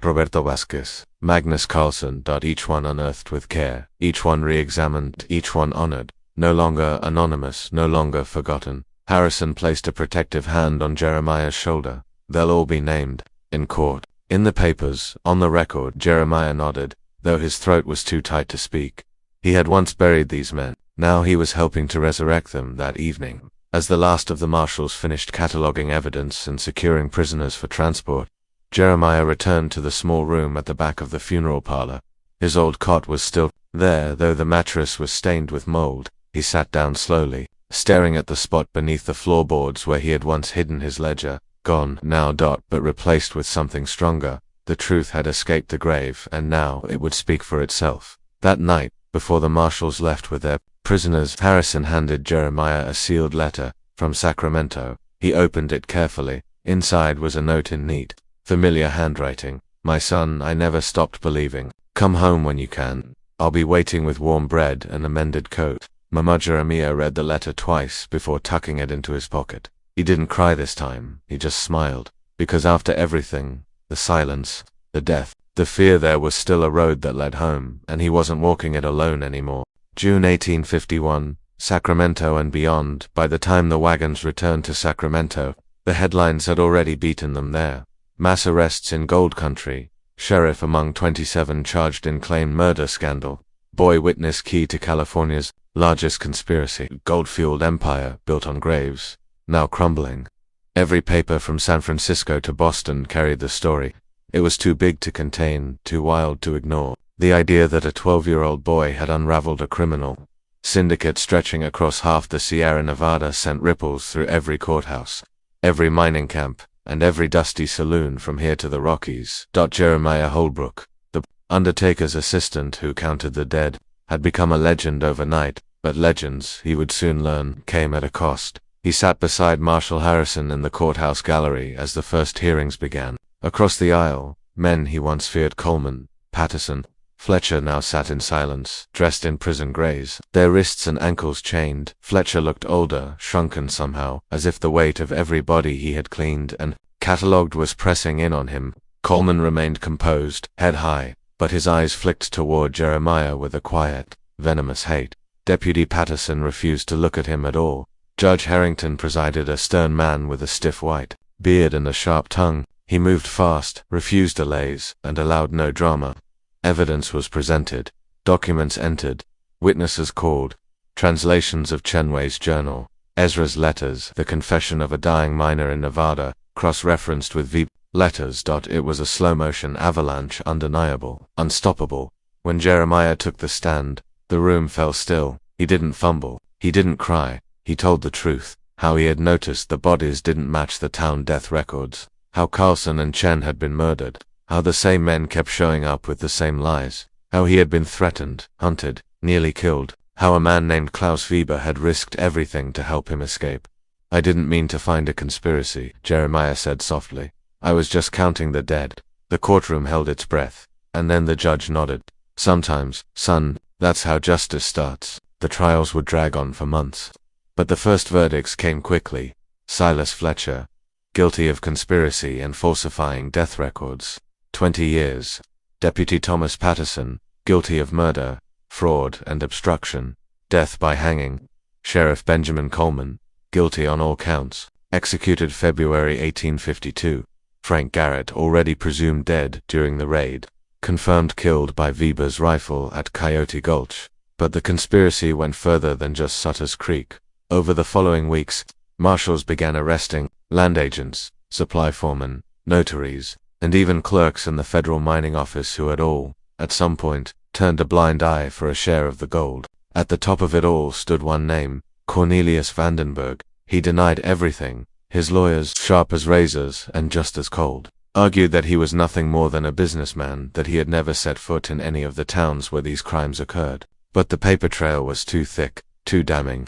Speaker 1: Roberto Vasquez, Magnus, Carlson. Each one unearthed with care, each one re-examined, each one honored. No longer anonymous, no longer forgotten. Harrison placed a protective hand on Jeremiah's shoulder. They'll all be named. In court. In the papers. On the record. Jeremiah nodded, though his throat was too tight to speak. He had once buried these men. Now he was helping to resurrect them that evening. As the last of the marshals finished cataloging evidence and securing prisoners for transport, Jeremiah returned to the small room at the back of the funeral parlor. His old cot was still there, though the mattress was stained with mold. He sat down slowly, staring at the spot beneath the floorboards where he had once hidden his ledger. Gone now. But replaced with something stronger. The truth had escaped the grave, and now it would speak for itself. That night, before the marshals left with their prisoners, Harrison handed Jeremiah a sealed letter from Sacramento. He opened it carefully. Inside was a note in neat, familiar handwriting. My son, I never stopped believing. Come home when you can. I'll be waiting with warm bread and a mended coat. Mama. Jeremiah read the letter twice before tucking it into his pocket. He didn't cry this time. He just smiled. Because after everything, the silence, the death, the fear, there was still a road that led home, and he wasn't walking it alone anymore. June 1851, Sacramento and beyond. By the time the wagons returned to Sacramento, the headlines had already beaten them there. Mass arrests in gold country. Sheriff among 27 charged in claimed murder scandal. Boy witness key to California's largest conspiracy. Gold-fueled empire built on graves, now crumbling. Every paper from San Francisco to Boston carried the story. It was too big to contain, too wild to ignore. The idea that a 12-year-old boy had unraveled a criminal syndicate stretching across half the Sierra Nevada sent ripples through every courthouse, every mining camp, and every dusty saloon from here to the Rockies. Jeremiah Holbrook, the undertaker's assistant who counted the dead, had become a legend overnight, but legends, he would soon learn, came at a cost. He sat beside Marshal Harrison in the courthouse gallery as the first hearings began. Across the aisle, men he once feared: Coleman, Patterson, Fletcher now sat in silence, dressed in prison grays, their wrists and ankles chained. Fletcher looked older, shrunken somehow, as if the weight of every body he had cleaned and catalogued was pressing in on him. Coleman remained composed, head high, but his eyes flicked toward Jeremiah with a quiet, venomous hate. Deputy Patterson refused to look at him at all. Judge Harrington presided, a stern man with a stiff white beard and a sharp tongue. He moved fast, refused delays, and allowed no drama. Evidence was presented, documents entered, witnesses called, translations of Chen's journal, Ezra's letters, the confession of a dying miner in Nevada, cross-referenced with V letters. It was a slow-motion avalanche, undeniable, unstoppable. When Jeremiah took the stand, the room fell still. He didn't fumble, he didn't cry. He told the truth, how he had noticed the bodies didn't match the town death records, how Carlson and Chen had been murdered, how the same men kept showing up with the same lies, how he had been threatened, hunted, nearly killed, how a man named Klaus Weber had risked everything to help him escape. I didn't mean to find a conspiracy, Jeremiah said softly. I was just counting the dead. The courtroom held its breath, and then the judge nodded. Sometimes, son, that's how justice starts. The trials would drag on for months. But the first verdicts came quickly. Silas Fletcher, guilty of conspiracy and falsifying death records, 20 years. Deputy Thomas Patterson, guilty of murder, fraud, and obstruction, death by hanging. Sheriff Benjamin Coleman, guilty on all counts. executed February 1852. Frank Garrett, already presumed dead during the raid, confirmed killed by Weber's rifle at Coyote Gulch. But the conspiracy went further than just Sutter's Creek. Over the following weeks, marshals began arresting land agents, supply foremen, notaries, and even clerks in the federal mining office who had all, at some point, turned a blind eye for a share of the gold. At the top of it all stood one name, Cornelius Vandenberg. He denied everything. His lawyers, sharp as razors and just as cold, argued that he was nothing more than a businessman, that he had never set foot in any of the towns where these crimes occurred. But the paper trail was too thick, too damning.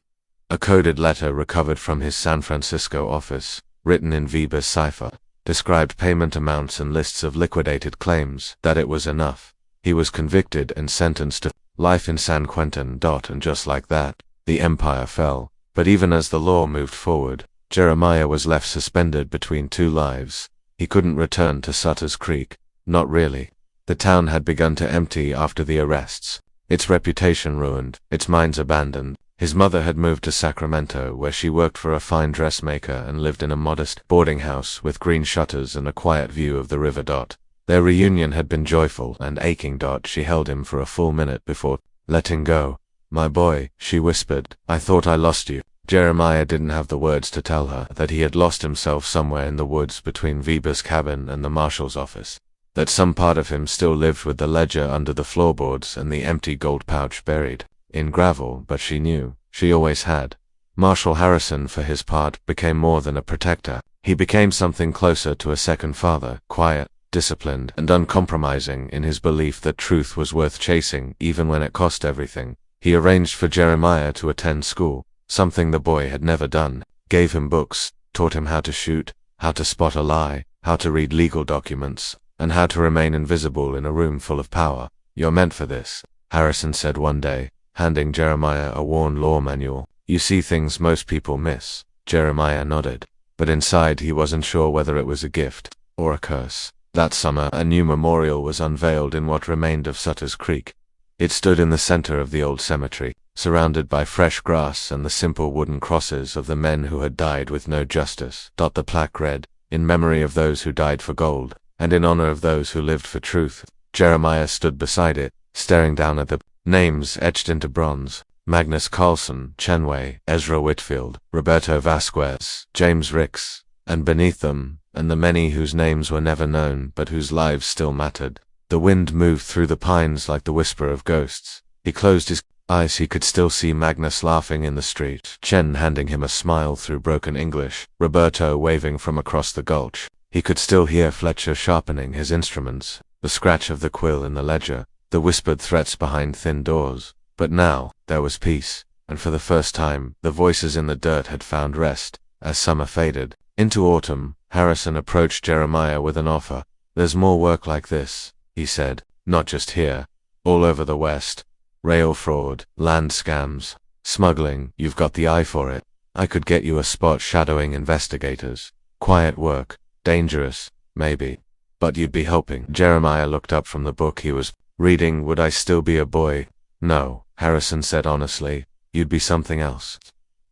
Speaker 1: A coded letter recovered from his San Francisco office, written in Weber's cipher, described payment amounts and lists of liquidated claims. That it was enough. He was convicted and sentenced to life in San Quentin. And just like that, the empire fell. But even as the law moved forward, Jeremiah was left suspended between two lives. He couldn't return to Sutter's Creek. Not really. The town had begun to empty after the arrests. Its reputation ruined, its mines abandoned. His mother had moved to Sacramento, where she worked for a fine dressmaker and lived in a modest boarding house with green shutters and a quiet view of the river. Their reunion had been joyful and aching. She held him for a full minute before letting go. "My boy," she whispered, "I thought I lost you." Jeremiah didn't have the words to tell her that he had lost himself somewhere in the woods between Weber's cabin and the marshal's office. That some part of him still lived with the ledger under the floorboards and the empty gold pouch buried in gravel, but she knew. She always had. Marshal Harrison, for his part, became more than a protector. He became something closer to a second father, quiet, disciplined, and uncompromising in his belief that truth was worth chasing, even when it cost everything. He arranged for Jeremiah to attend school, something the boy had never done, gave him books, taught him how to shoot, how to spot a lie, how to read legal documents, and how to remain invisible in a room full of power. "You're meant for this," Harrison said one day, handing Jeremiah a worn law manual. "You see things most people miss." Jeremiah nodded, but inside he wasn't sure whether it was a gift or a curse. That summer, a new memorial was unveiled in what remained of Sutter's Creek. It stood in the center of the old cemetery, surrounded by fresh grass and the simple wooden crosses of the men who had died with no justice. The plaque read, "In memory of those who died for gold, and in honor of those who lived for truth." Jeremiah stood beside it, staring down at the names etched into bronze: Magnus Carlson, Chen, Ezra Whitfield, Roberto Vasquez, James Ricks, and beneath them, and the many whose names were never known but whose lives still mattered. The wind moved through the pines like the whisper of ghosts. He closed his eyes. He could still see Magnus laughing in the street, Chen handing him a smile through broken English, Roberto waving from across the gulch. He could still hear Fletcher sharpening his instruments, the scratch of the quill in the ledger, the whispered threats behind thin doors. But now, there was peace, and for the first time, the voices in the dirt had found rest. As summer faded into autumn, Harrison approached Jeremiah with an offer. "There's more work like this," he said, "not just here. All over the West. Rail fraud, land scams, smuggling. You've got the eye for it. I could get you a spot shadowing investigators. Quiet work, dangerous, maybe. But you'd be helping." Jeremiah looked up from the book he was reading. "Would I still be a boy?" "No," Harrison said honestly. "You'd be something else."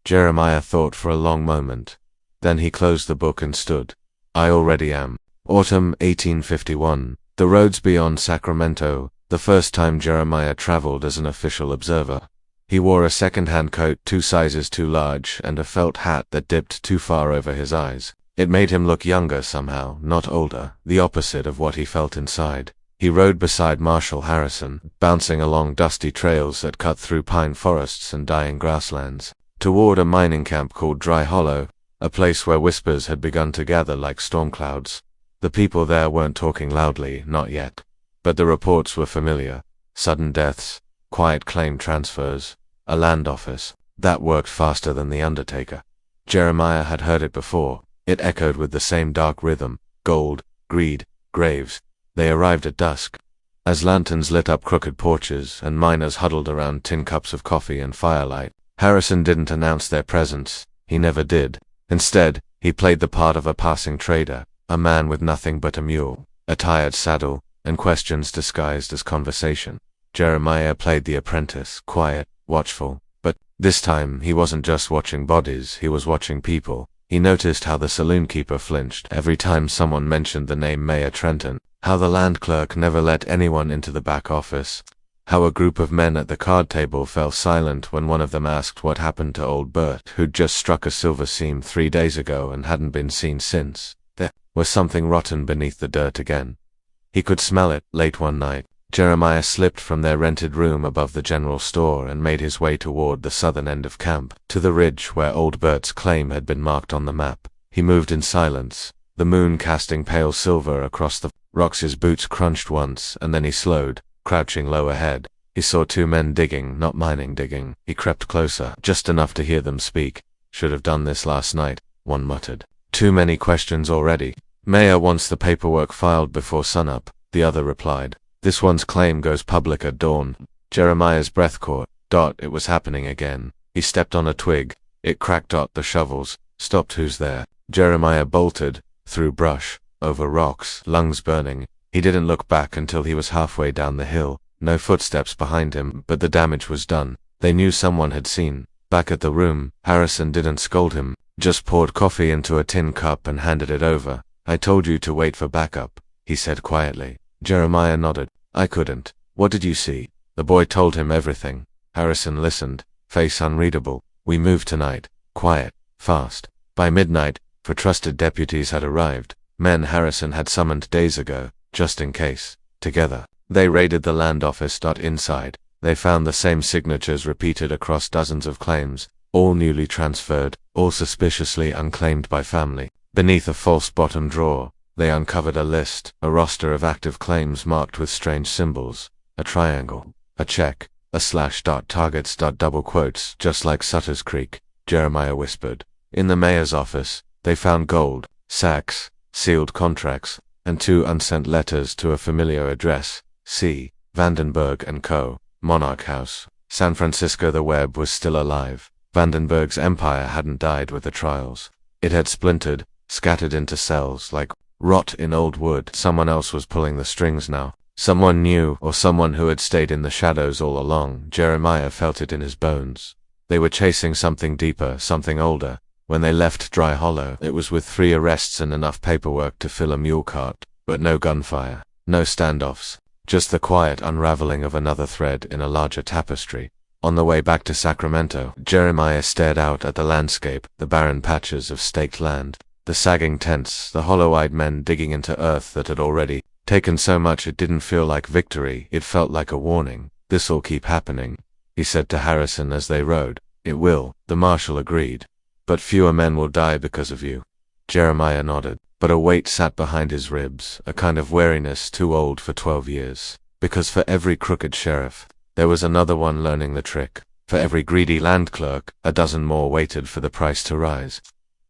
Speaker 1: Jeremiah thought for a long moment. Then he closed the book and stood. "I already am." Autumn 1851. The roads beyond Sacramento, the first time Jeremiah traveled as an official observer. He wore a second-hand coat 2 sizes too large and a felt hat that dipped too far over his eyes. It made him look younger somehow, not older, the opposite of what he felt inside. He rode beside Marshal Harrison, bouncing along dusty trails that cut through pine forests and dying grasslands, toward a mining camp called Dry Hollow, a place where whispers had begun to gather like storm clouds. The people there weren't talking loudly, not yet. But the reports were familiar. Sudden deaths, quiet claim transfers, a land office that worked faster than the undertaker. Jeremiah had heard it before. It echoed with the same dark rhythm: gold, greed, graves. They arrived at dusk. As lanterns lit up crooked porches and miners huddled around tin cups of coffee and firelight, Harrison didn't announce their presence. He never did. Instead, he played the part of a passing trader, a man with nothing but a mule, a tired saddle, and questions disguised as conversation. Jeremiah played the apprentice, quiet, watchful. But this time he wasn't just watching bodies, he was watching people. He noticed how the saloon-keeper flinched every time someone mentioned the name Mayor Trenton, how the land clerk never let anyone into the back office, how a group of men at the card table fell silent when one of them asked what happened to old Bert, who'd just struck a silver seam 3 days ago and hadn't been seen since. There was something rotten beneath the dirt again. He could smell it. Late one night, Jeremiah slipped from their rented room above the general store and made his way toward the southern end of camp, to the ridge where old Bert's claim had been marked on the map. He moved in silence, the moon casting pale silver across the rocks. His boots crunched once, and then he slowed, crouching low ahead. He saw 2 men digging, not mining digging. He crept closer, just enough to hear them speak. "Should have done this last night," one muttered. "Too many questions already." "Mayor wants the paperwork filed before sunup," the other replied. "This one's claim goes public at dawn." Jeremiah's breath caught. It was happening again. He stepped on a twig. It cracked. The shovels stopped. "Who's there?" Jeremiah bolted, through brush, over rocks, lungs burning. He didn't look back until he was halfway down the hill. No footsteps behind him, but the damage was done. They knew someone had seen. Back at the room, Harrison didn't scold him, just poured coffee into a tin cup and handed it over. "I told you to wait for backup," he said quietly. Jeremiah nodded. "I couldn't." "What did you see?" The boy told him everything. Harrison listened, face unreadable. "We moved tonight. Quiet. Fast." By midnight, 4 trusted deputies had arrived, men Harrison had summoned days ago, just in case. Together, they raided the land office. Inside, they found the same signatures repeated across dozens of claims, all newly transferred, all suspiciously unclaimed by family. Beneath a false bottom drawer, they uncovered a list, a roster of active claims marked with strange symbols, a triangle, a check, a slash. Targets. Double quotes, just like Sutter's Creek, Jeremiah whispered. In the mayor's office, they found gold, sacks, sealed contracts, and 2 unsent letters to a familiar address, C. Vandenberg & Co., Monarch House, San Francisco. The web was still alive. Vandenberg's empire hadn't died with the trials. It had splintered, scattered into cells like rot in old wood. Someone else was pulling the strings now. Someone new, or someone who had stayed in the shadows all along. Jeremiah felt it in his bones. They were chasing something deeper, something older. When they left Dry Hollow, it was with 3 arrests and enough paperwork to fill a mule cart, but no gunfire, no standoffs, just the quiet unraveling of another thread in a larger tapestry. On the way back to Sacramento, Jeremiah stared out at the landscape, the barren patches of staked land, the sagging tents, the hollow-eyed men digging into earth that had already taken so much it didn't feel like victory. It felt like a warning. "This'll keep happening," he said to Harrison as they rode. "It will," the marshal agreed. "But fewer men will die because of you." Jeremiah nodded, but a weight sat behind his ribs, a kind of weariness too old for 12 years. Because for every crooked sheriff, there was another one learning the trick. For every greedy land clerk, a dozen more waited for the price to rise.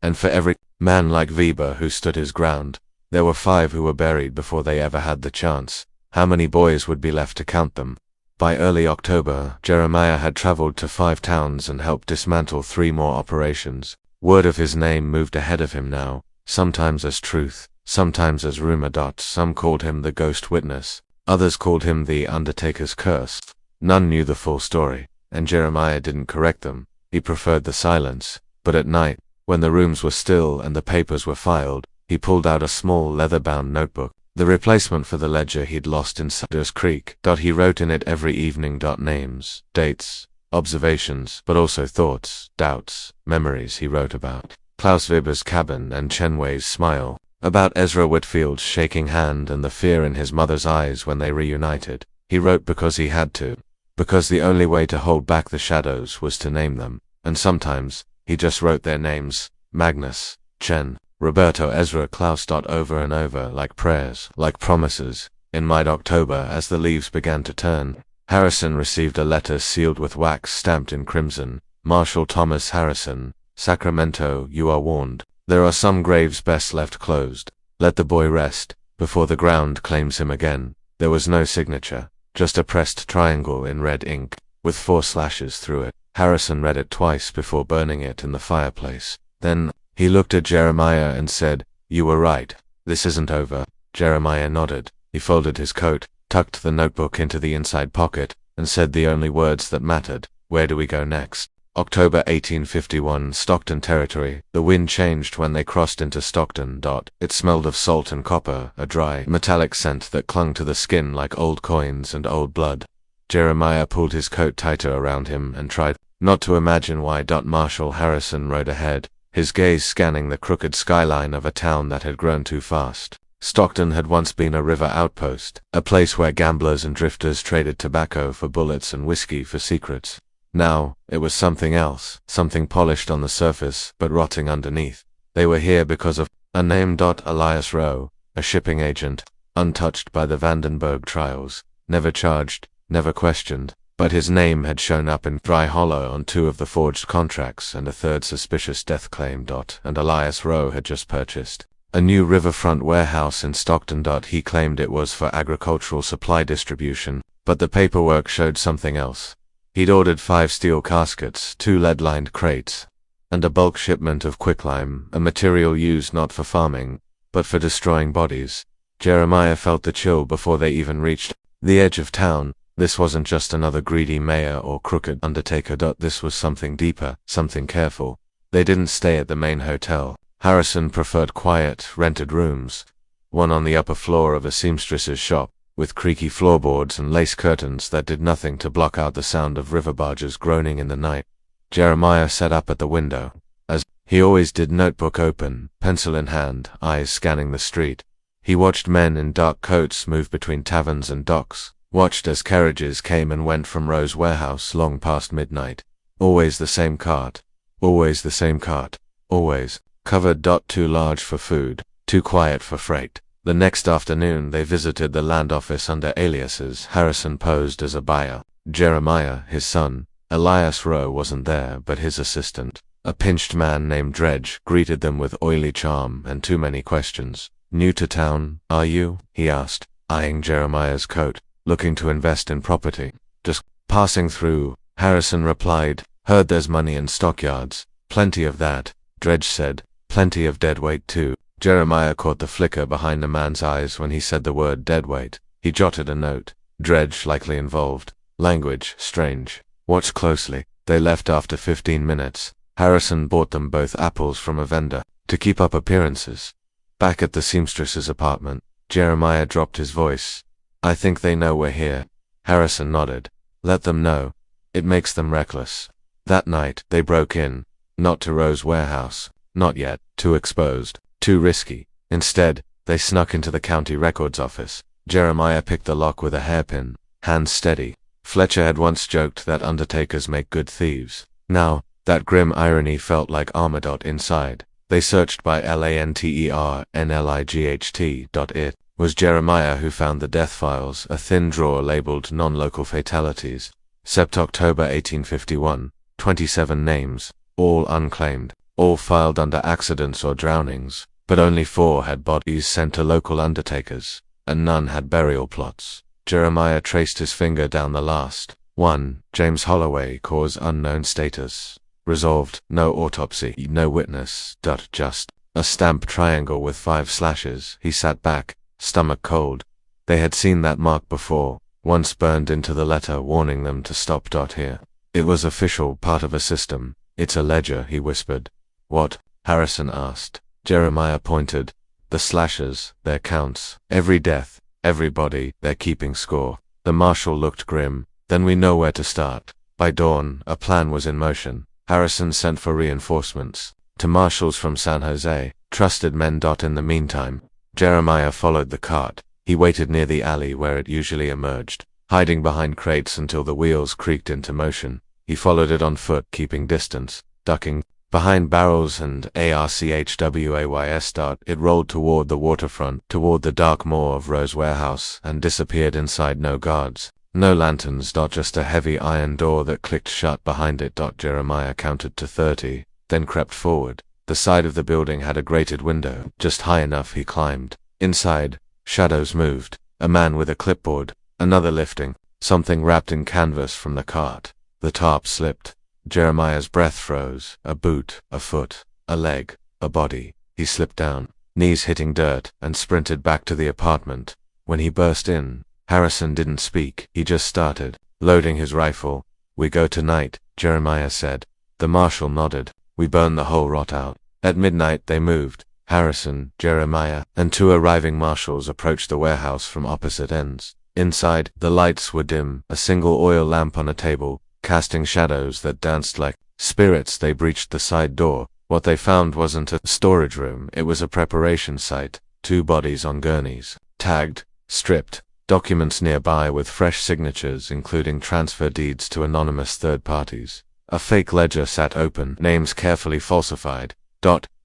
Speaker 1: And for every man like Weber who stood his ground, there were 5 who were buried before they ever had the chance. How many boys would be left to count them? By early October, Jeremiah had traveled to 5 towns and helped dismantle 3 more operations. Word of his name moved ahead of him now, sometimes as truth, sometimes as rumor. Some called him the ghost witness, others called him the Undertaker's curse. None knew the full story, and Jeremiah didn't correct them. He preferred the silence. But at night, when the rooms were still and the papers were filed, he pulled out a small leather-bound notebook, the replacement for the ledger he'd lost in Sutter's Creek. He wrote in it every evening. Names, dates, observations, but also thoughts, doubts, memories. He wrote about Klaus Weber's cabin and Chen Wei's smile, about Ezra Whitfield's shaking hand and the fear in his mother's eyes when they reunited. He wrote because he had to, because the only way to hold back the shadows was to name them, and sometimes he just wrote their names, Magnus, Chen, Roberto, Ezra, Klaus. Over and over, like prayers, like promises. In mid-October, as the leaves began to turn, Harrison received a letter sealed with wax stamped in crimson. Marshal Thomas Harrison, Sacramento, you are warned. There are some graves best left closed. Let the boy rest, before the ground claims him again. There was no signature, just a pressed triangle in red ink, with 4 slashes through it. Harrison read it twice before burning it in the fireplace. Then, he looked at Jeremiah and said, "You were right. This isn't over." Jeremiah nodded. He folded his coat, tucked the notebook into the inside pocket, and said the only words that mattered. "Where do we go next?" October 1851, Stockton territory. The wind changed when they crossed into Stockton. It smelled of salt and copper, a dry, metallic scent that clung to the skin like old coins and old blood. Jeremiah pulled his coat tighter around him and tried not to imagine why. Marshal Harrison rode ahead, his gaze scanning the crooked skyline of a town that had grown too fast. Stockton had once been a river outpost, a place where gamblers and drifters traded tobacco for bullets and whiskey for secrets. Now, it was something else, something polished on the surface but rotting underneath. They were here because of a name. Elias Rowe, a shipping agent, untouched by the Vandenberg trials, never charged, never questioned, but his name had shown up in Dry Hollow on 2 of the forged contracts and a 3rd suspicious death claim. And Elias Rowe had just purchased a new riverfront warehouse in Stockton. He claimed it was for agricultural supply distribution, but the paperwork showed something else. He'd ordered 5 steel caskets, 2 lead-lined crates, and a bulk shipment of quicklime, a material used not for farming, but for destroying bodies. Jeremiah felt the chill before they even reached the edge of town. This wasn't just another greedy mayor or crooked undertaker. This was something deeper, something careful. They didn't stay at the main hotel. Harrison preferred quiet, rented rooms, one on the upper floor of a seamstress's shop, with creaky floorboards and lace curtains that did nothing to block out the sound of river barges groaning in the night. Jeremiah sat up at the window, as he always did, notebook open, pencil in hand, eyes scanning the street. He watched men in dark coats move between taverns and docks, watched as carriages came and went from Rowe's warehouse long past midnight. Always the same cart. Always the same cart. Always. Covered. Too large for food, too quiet for freight. The next afternoon they visited the land office under aliases. Harrison posed as a buyer. Jeremiah, his son, Elias Rowe, wasn't there, but his assistant, a pinched man named Dredge, greeted them with oily charm and too many questions. "New to town, are you?" he asked, eyeing Jeremiah's coat. "Looking to invest in property?" "Just passing through," Harrison replied. "Heard there's money in stockyards." "Plenty of that," Dredge said. "Plenty of deadweight too." Jeremiah caught the flicker behind the man's eyes when he said the word deadweight. He jotted a note. Dredge likely involved. Language strange. Watch closely. They left after 15 minutes. Harrison bought them both apples from a vendor, to keep up appearances. Back at the seamstress's apartment, Jeremiah dropped his voice. "I think they know we're here." Harrison nodded. "Let them know. It makes them reckless." That night, they broke in. Not to Rowe's warehouse. Not yet. Too exposed. Too risky. Instead, they snuck into the county records office. Jeremiah picked the lock with a hairpin, hands steady. Fletcher had once joked that undertakers make good thieves. Now, that grim irony felt like armor. Inside, they searched by LANTERNLIGHT. It was Jeremiah who found the death files, a thin drawer labeled non-local fatalities. Sept October 1851, 27 names, all unclaimed, all filed under accidents or drownings, but only 4 had bodies sent to local undertakers, and none had burial plots. Jeremiah traced his finger down the last. 1. James Holloway, cause unknown, status resolved, no autopsy, no witness. Just a stamp triangle with 5 slashes. He sat back, stomach cold. They had seen that mark before, once burned into the letter warning them to stop. Here. It was official, part of a system. "It's a ledger," he whispered. "What?" Harrison asked. Jeremiah pointed. "The slashes, their counts. Every death, every body, they're keeping score." The marshal looked grim. "Then we know where to start." By dawn, a plan was in motion. Harrison sent for reinforcements. To marshals from San Jose, trusted men. In the meantime, Jeremiah followed the cart. He waited near the alley where it usually emerged, hiding behind crates until the wheels creaked into motion. He followed it on foot, keeping distance, ducking behind barrels and ARCHWAYS. It rolled toward the waterfront, toward the dark maw of Rowe's warehouse, and disappeared inside. No guards, no lanterns. Just a heavy iron door that clicked shut behind it. Jeremiah counted to 30, then crept forward. The side of the building had a grated window, just high enough. He climbed. Inside, shadows moved. A man with a clipboard, another lifting, something wrapped in canvas from the cart. The tarp slipped. Jeremiah's breath froze. A boot, a foot, a leg, a body. He slipped down, knees hitting dirt, and sprinted back to the apartment. When he burst in, Harrison didn't speak. He just started, loading his rifle. "We go tonight," Jeremiah said. The marshal nodded. We burned the whole rot out. At midnight they moved. Harrison, Jeremiah, and 2 arriving marshals approached the warehouse from opposite ends. Inside, the lights were dim, a single oil lamp on a table, casting shadows that danced like spirits. They breached the side door. What they found wasn't a storage room, it was a preparation site. 2 bodies on gurneys, tagged, stripped, documents nearby with fresh signatures including transfer deeds to anonymous third parties. A fake ledger sat open, names carefully falsified.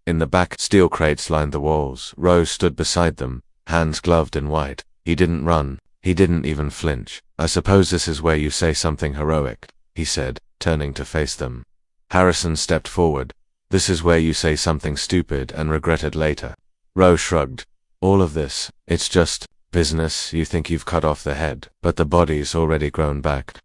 Speaker 1: In the back, steel crates lined the walls. Rose stood beside them, hands gloved in white. He didn't run. He didn't even flinch. I suppose this is where you say something heroic, he said, turning to face them. Harrison stepped forward. This is where you say something stupid and regret it later. Rose shrugged. All of this, it's just business. You think you've cut off the head, but the body's already grown back.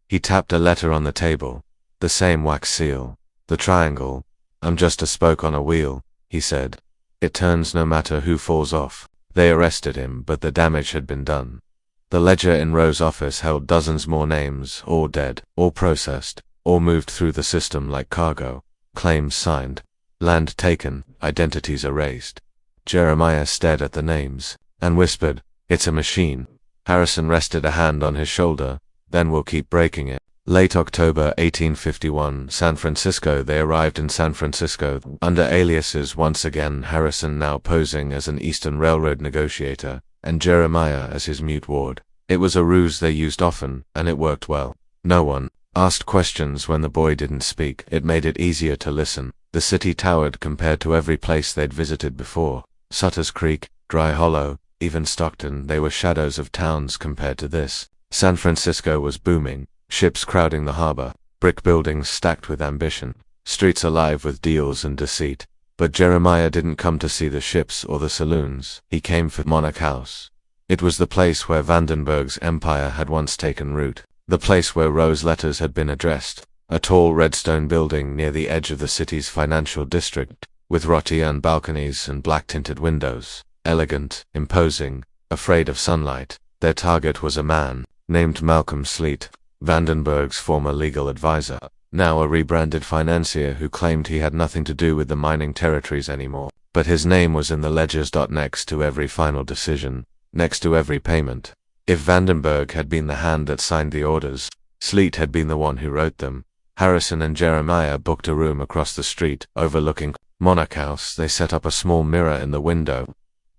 Speaker 1: He tapped a letter on the table. The same wax seal. The triangle. I'm just a spoke on a wheel, he said. It turns no matter who falls off. They arrested him, but the damage had been done. The ledger in Rose's office held dozens more names, all dead, all processed, all moved through the system like cargo. Claims signed. Land taken, identities erased. Jeremiah stared at the names, and whispered, "It's a machine." Harrison rested a hand on his shoulder. "Then we'll keep breaking it." Late October 1851, San Francisco. They arrived in San Francisco, under aliases once again, Harrison now posing as an Eastern Railroad negotiator, and Jeremiah as his mute ward. It was a ruse they used often, and it worked well. No one asked questions when the boy didn't speak. It made it easier to listen. The city towered compared to every place they'd visited before. Sutter's Creek, Dry Hollow, even Stockton, they were shadows of towns compared to this. San Francisco was booming. Ships crowding the harbor, brick buildings stacked with ambition, streets alive with deals and deceit. But Jeremiah didn't come to see the ships or the saloons. He came for Monarch House. It was the place where Vandenberg's empire had once taken root, the place where Rose's letters had been addressed, a tall red stone building near the edge of the city's financial district, with rattan balconies and black-tinted windows, elegant, imposing, afraid of sunlight. Their target was a man named Malcolm Sleet, Vandenberg's former legal advisor, now a rebranded financier who claimed he had nothing to do with the mining territories anymore. But his name was in the ledgers. Next to every final decision, next to every payment. If Vandenberg had been the hand that signed the orders, Sleet had been the one who wrote them. Harrison and Jeremiah booked a room across the street, overlooking Monarch House. They set up a small mirror in the window,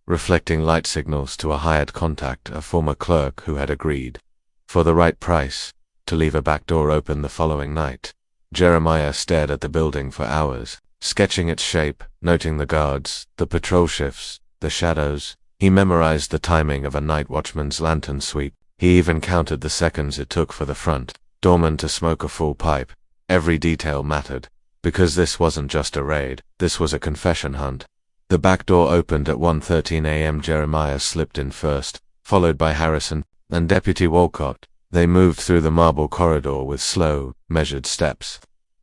Speaker 1: reflecting light signals to a hired contact, a former clerk who had agreed, for the right price, to leave a back door open the following night. Jeremiah stared at the building for hours, sketching its shape, noting the guards, the patrol shifts, the shadows. He memorized the timing of a night watchman's lantern sweep. He even counted the seconds it took for the front doorman to smoke a full pipe. Every detail mattered, because this wasn't just a raid, this was a confession hunt. The back door opened at 1:13 a.m. Jeremiah slipped in first, followed by Harrison and Deputy Walcott. They moved through the marble corridor with slow, measured steps.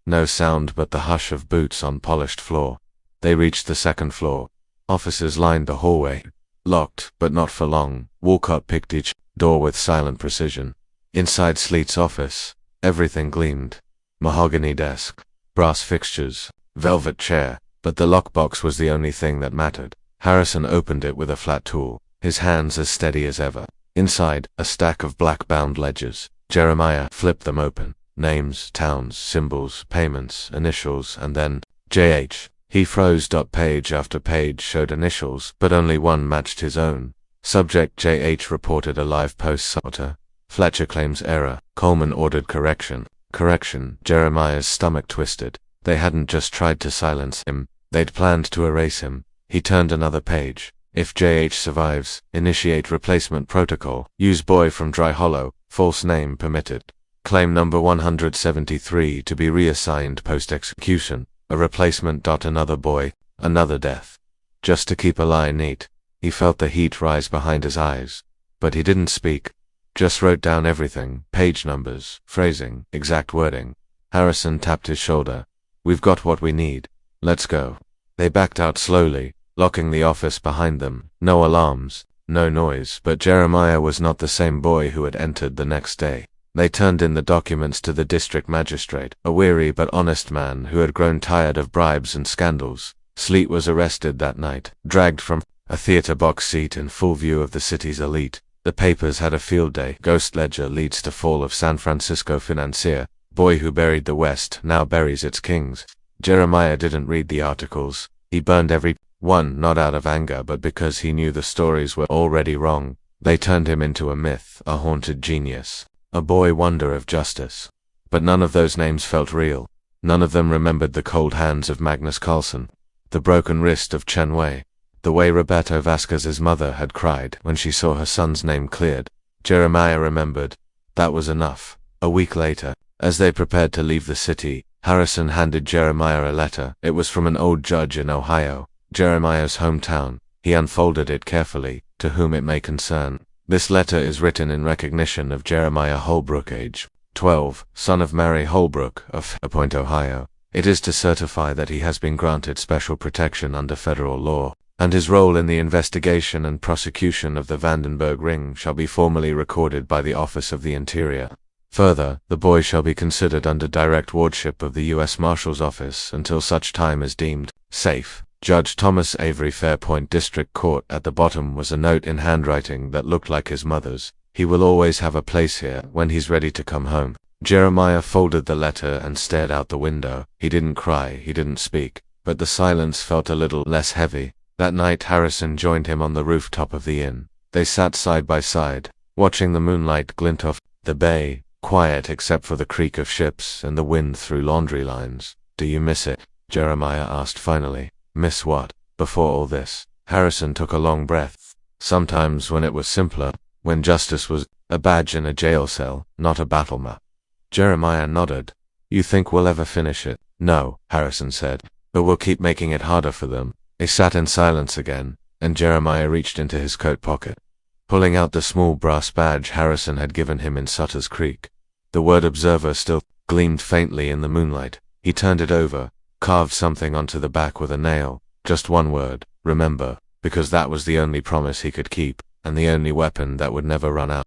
Speaker 1: No sound but the hush of boots on polished floor. They reached the second floor. Officers lined the hallway. Locked, but not for long. Walcott picked each door with silent precision. Inside Sleet's office, everything gleamed. Mahogany desk, brass fixtures, velvet chair, but the lockbox was the only thing that mattered. Harrison opened it with a flat tool, his hands as steady as ever. Inside, a stack of black-bound ledgers. Jeremiah flipped them open. Names, towns, symbols, payments, initials, and then J.H. He froze. Page after page showed initials, but only one matched his own. Subject J.H. reported a live post. Sutter. Fletcher claims error. Coleman ordered correction. Correction. Jeremiah's stomach twisted. They hadn't just tried to silence him, they'd planned to erase him. He turned another page. If J.H. survives, initiate replacement protocol. Use boy from Dry Hollow, false name permitted. Claim number 173 to be reassigned post-execution. A replacement. Another boy, another death. Just to keep a lie neat. He felt the heat rise behind his eyes. But he didn't speak. Just wrote down everything, page numbers, phrasing, exact wording. Harrison tapped his shoulder. We've got what we need. Let's go. They backed out slowly, locking the office behind them. No alarms, no noise, but Jeremiah was not the same boy who had entered the next day. They turned in the documents to the district magistrate, a weary but honest man who had grown tired of bribes and scandals. Sleet was arrested that night, dragged from a theater box seat in full view of the city's elite. The papers had a field day. Ghost ledger leads to fall of San Francisco financier. Boy who buried the West now buries its kings. Jeremiah didn't read the articles. He burned every one, not out of anger but because he knew the stories were already wrong. They turned him into a myth, a haunted genius, a boy wonder of justice. But none of those names felt real. None of them remembered the cold hands of Magnus Carlson, the broken wrist of Chen, the way Roberto Vasquez's mother had cried when she saw her son's name cleared. Jeremiah remembered. That was enough. A week later, as they prepared to leave the city, Harrison handed Jeremiah a letter. It was from an old judge in Ohio, Jeremiah's hometown. He unfolded it carefully, to whom it may concern. This letter is written in recognition of Jeremiah Holbrook, age 12, son of Mary Holbrook of Point, Ohio. It is to certify that he has been granted special protection under federal law, and his role in the investigation and prosecution of the Vandenberg ring shall be formally recorded by the Office of the Interior. Further, the boy shall be considered under direct wardship of the U.S. Marshal's Office until such time as deemed safe. Judge Thomas Avery, Fairpoint District Court. At the bottom was a note in handwriting that looked like his mother's. He will always have a place here when he's ready to come home. Jeremiah folded the letter and stared out the window. He didn't cry, he didn't speak, but the silence felt a little less heavy. That night Harrison joined him on the rooftop of the inn. They sat side by side, watching the moonlight glint off the bay, quiet except for the creak of ships and the wind through laundry lines. "Do you miss it?" Jeremiah asked finally. "Miss what?" "Before all this." Harrison took a long breath. "Sometimes when it was simpler, when justice was a badge in a jail cell, not a battle map." Jeremiah nodded. "You think we'll ever finish it?" "No," Harrison said, "but we'll keep making it harder for them." They sat in silence again, and Jeremiah reached into his coat pocket, pulling out the small brass badge Harrison had given him in Sutter's Creek. The word observer still gleamed faintly in the moonlight. He turned it over, carved something onto the back with a nail. Just one word, remember, because that was the only promise he could keep, and the only weapon that would never run out.